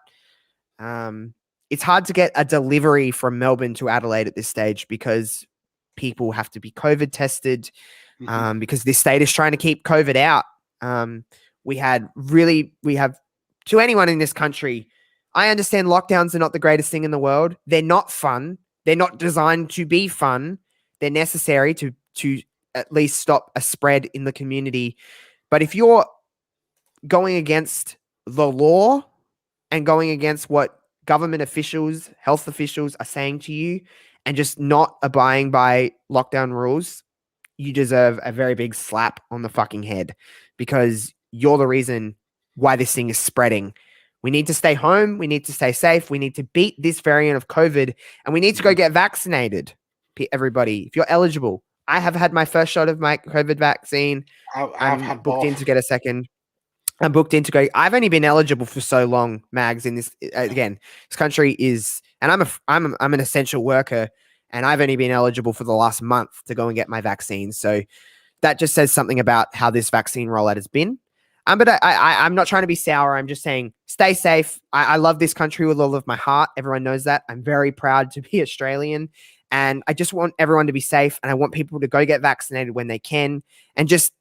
It's hard to get a delivery from Melbourne to Adelaide at this stage, because people have to be COVID tested, because this state is trying to keep COVID out. We have, to anyone in this country, I understand lockdowns are not the greatest thing in the world. They're not fun. They're not designed to be fun. They're necessary to at least stop a spread in the community. But if you're going against the law and going against what government officials, health officials are saying to you, and just not abiding by lockdown rules, you deserve a very big slap on the fucking head, because you're the reason why this thing is spreading. We need to stay home. We need to stay safe. We need to beat this variant of COVID, and we need to go get vaccinated, everybody, if you're eligible. I have had my first shot of my COVID vaccine. I'm booked in to get a second. I'm booked in to go. I've only been eligible for so long, Mags, in this, again, this country is, and I'm an essential worker, and I've only been eligible for the last month to go and get my vaccine. So that just says something about how this vaccine rollout has been. But I'm not trying to be sour. I'm just saying, stay safe. I love this country with all of my heart. Everyone knows that. I'm very proud to be Australian. And I just want everyone to be safe, and I want people to go get vaccinated when they can. And just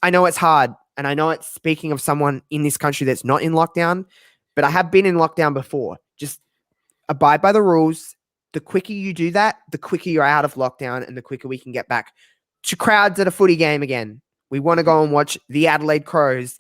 I know it's hard, and I know it's speaking of someone in this country that's not in lockdown, but I have been in lockdown before. Just abide by the rules. The quicker you do that, the quicker you're out of lockdown, and the quicker we can get back to crowds at a footy game again. We want to go and watch the Adelaide Crows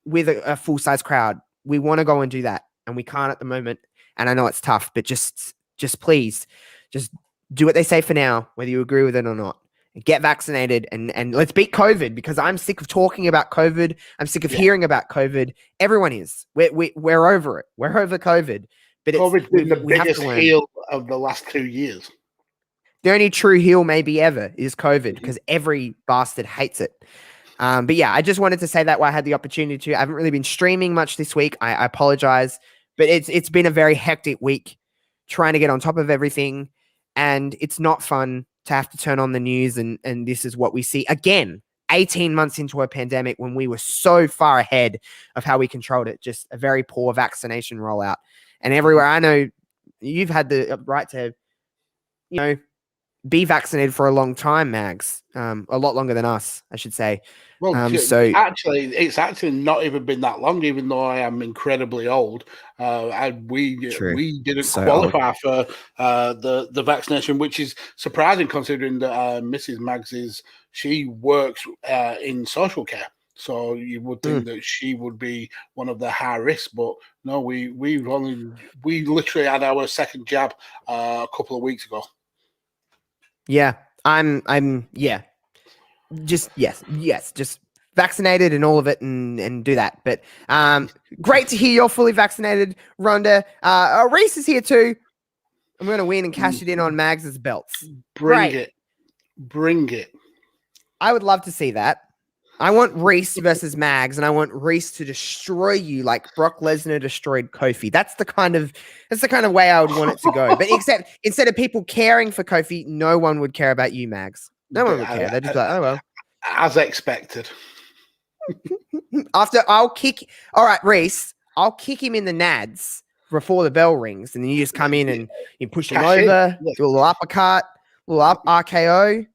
with a full-size crowd. We want to go and do that, and we can't at the moment. And I know it's tough, but just please, just do what they say for now, whether you agree with it or not. Get vaccinated and let's beat COVID, because I'm sick of talking about COVID. I'm sick of hearing about COVID. Everyone is. We're over it. We're over COVID. But COVID's been the we have biggest to learn. heel of the last 2 years. The only true heel maybe ever is COVID, because every bastard hates it. But yeah, I just wanted to say that while I had the opportunity to. I haven't really been streaming much this week. I apologize, but it's been a very hectic week trying to get on top of everything, and it's not fun to have to turn on the news and this is what we see again 18 months into a pandemic when we were so far ahead of how we controlled it. Just a very poor vaccination rollout. And everywhere, I know you've had the right to, be vaccinated for a long time, Mags. A lot longer than us, I should say. Well, actually, it's actually not even been that long, even though I am incredibly old. We didn't qualify for the vaccination, which is surprising considering that Mrs. Mags she works in social care. So you would think that she would be one of the high risk, but no, we literally had our second jab a couple of weeks ago. Yeah, just vaccinated and all of it and do that. But great to hear you're fully vaccinated, Rhonda. Reese is here too. I'm going to win and cash it in on Mags's belts. Bring it. I would love to see that. I want Reese versus Mags, and I want Reese to destroy you like Brock Lesnar destroyed Kofi. That's the kind of way I would want it to go. But except instead of people caring for Kofi, no one would care about you, Mags. No one would care. They'd just be like, oh well. As expected. All right, Reese, I'll kick him in the nads before the bell rings, and then you just come in and you push him over, do a little uppercut, a little RKO.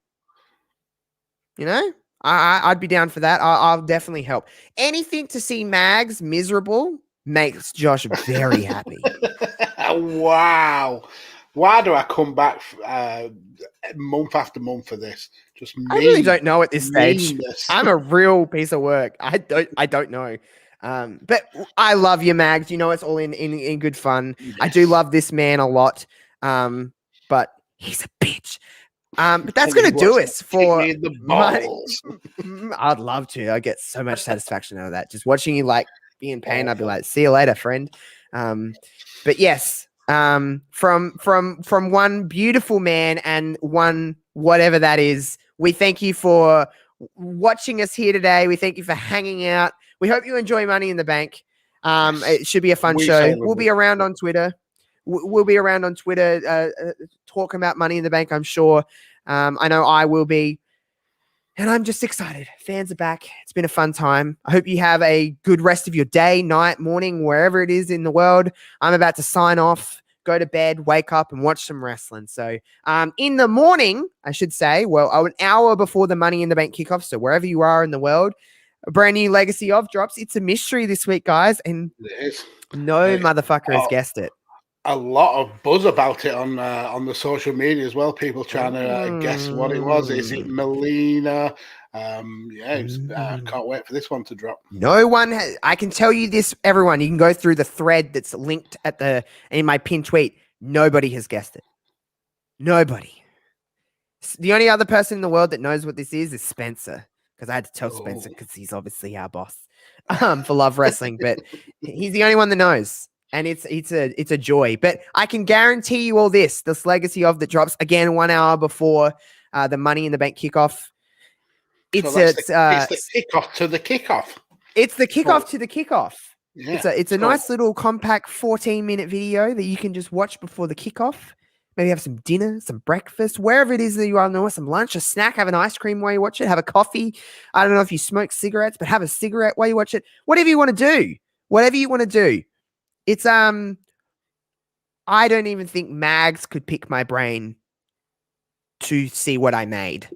I'd be down for that. I'll definitely help. Anything to see Mags miserable makes Josh very happy. Wow. Why do I come back month after month for this? I really don't know at this stage. I'm a real piece of work. I don't know. But I love you, Mags. It's all in good fun. Yes. I do love this man a lot. But he's a bitch. But that's going to do us for the balls. I'd love to. I get so much satisfaction out of that. Just watching you be in pain. I'd be like, see you later, friend. But yes, from one beautiful man and one whatever that is, we thank you for watching us here today. We thank you for hanging out. We hope you enjoy Money in the Bank. It should be a fun show. We'll be around on Twitter. We'll be around on Twitter talking about Money in the Bank, I'm sure. I know I will be. And I'm just excited. Fans are back. It's been a fun time. I hope you have a good rest of your day, night, morning, wherever it is in the world. I'm about to sign off, go to bed, wake up, and watch some wrestling. So in the morning, I should say, an hour before the Money in the Bank kickoff, so wherever you are in the world, a brand new Legacy of drops. It's a mystery this week, guys, and no motherfucker has guessed it. A lot of buzz about it on the social media as well. People trying to guess what it was. Is it Melina? Can't wait for this one to drop. No one I can tell you this, everyone. You can go through the thread that's linked in my pinned tweet. Nobody has guessed it. Nobody. The only other person in the world that knows what this is Spencer, because I had to tell Spencer because he's obviously our boss for Love Wrestling, but he's the only one that knows. And it's a joy. But I can guarantee you all this Legacy of that drops again 1 hour before the Money in the Bank kickoff. It's the kickoff to the kickoff. It's the kickoff to the kickoff. Yeah, it's a nice little compact 14-minute video that you can just watch before the kickoff. Maybe have some dinner, some breakfast, wherever it is that you are, know, some lunch, a snack, have an ice cream while you watch it, have a coffee. I don't know if you smoke cigarettes, but have a cigarette while you watch it. Whatever you want to do. It's I don't even think Mags could pick my brain to see what I made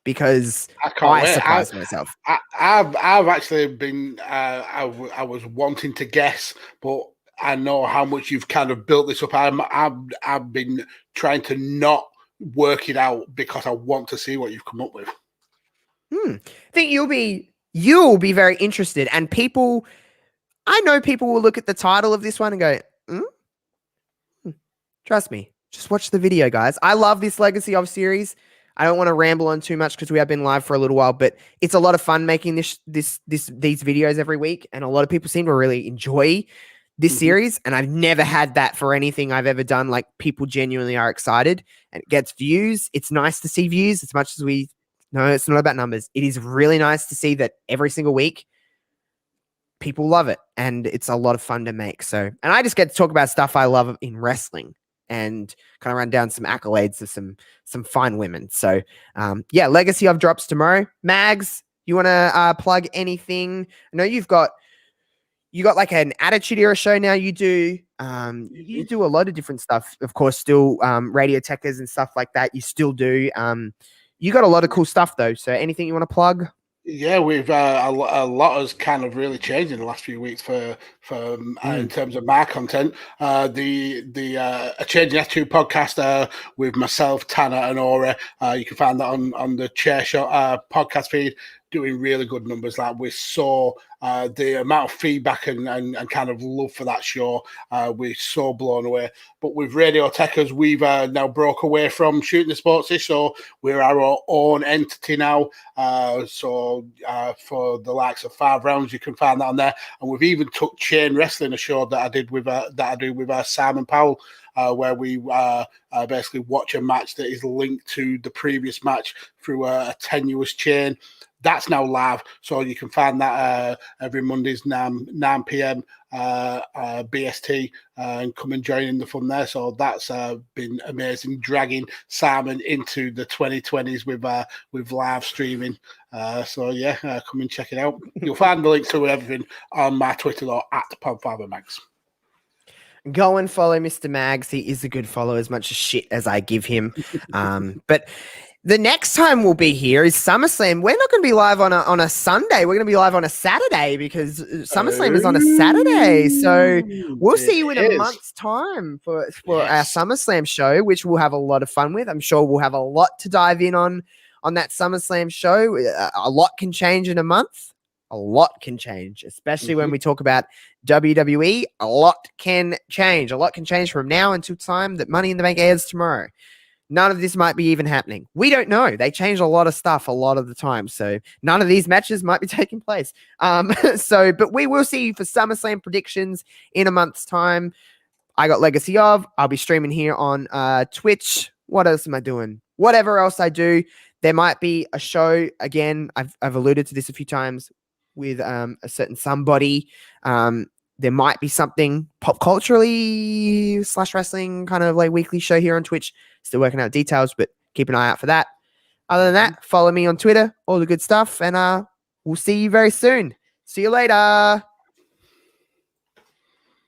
because I surprised myself. I've actually been I was wanting to guess, but I know how much you've kind of built this up. I've been trying to not work it out because I want to see what you've come up with. I think you'll be very interested, and I know people will look at the title of this one and go, Trust me. Just watch the video, guys. I love this Legacy of series. I don't want to ramble on too much because we have been live for a little while, but it's a lot of fun making these videos every week, and a lot of people seem to really enjoy this series. And I've never had that for anything I've ever done. Like, people genuinely are excited, and it gets views. It's nice to see views as much as we know it's not about numbers. It is really nice to see that every single week people love it, and it's a lot of fun to make. So, and I just get to talk about stuff I love in wrestling and kind of run down some accolades of some fine women. So, yeah, Legacy of drops tomorrow. Mags, you want to plug anything? I know you got like an Attitude Era show now. You do a lot of different stuff. Of course, still Radio Techers and stuff like that. You still do. You got a lot of cool stuff though. So, anything you want to plug? Yeah, we've a lot has kind of really changed in the last few weeks for in terms of my content. The A Change in Attitude podcast with myself, Tanner, and Aura. You can find that on the Chair Shot podcast feed. Doing really good numbers. Like, we saw the amount of feedback and kind of love for that show. We're so blown away. But with Radio Techers, we've now broke away from Shooting the Sports-ish, so we're our own entity now. So for the likes of 5 Rounds, you can find that on there. And we've even took Chain Wrestling, a show that I did with Simon Powell. Where we basically watch a match that is linked to the previous match through a tenuous chain. That's now live, so you can find that every Mondays 9 p.m. BST, and come and join in the fun there. So that's been amazing, dragging Simon into the 2020s with live streaming. So yeah, come and check it out. You'll find the links to everything on my Twitter or at PodfatherMags. Go and follow Mr. Mags. He is a good follow, as much shit as I give him. But the next time we'll be here is SummerSlam. We're not going to be live on a Sunday. We're going to be live on a Saturday because SummerSlam is on a Saturday. So we'll see you in a month's time for our SummerSlam show, which we'll have a lot of fun with. I'm sure we'll have a lot to dive in on that SummerSlam show. A lot can change in a month. A lot can change, especially when we talk about WWE. A lot can change. A lot can change from now until time that Money in the Bank airs tomorrow. None of this might be even happening. We don't know. They change a lot of stuff a lot of the time. So none of these matches might be taking place. But we will see you for SummerSlam predictions in a month's time. I got Legacy of. I'll be streaming here on Twitch. What else am I doing? Whatever else I do, there might be a show. Again, I've alluded to this a few times with a certain somebody. There might be something pop culturally / wrestling kind of like weekly show here on Twitch. Still working out details, but keep an eye out for that. Other than that, follow me on Twitter, all the good stuff, and we'll see you very soon. See you later.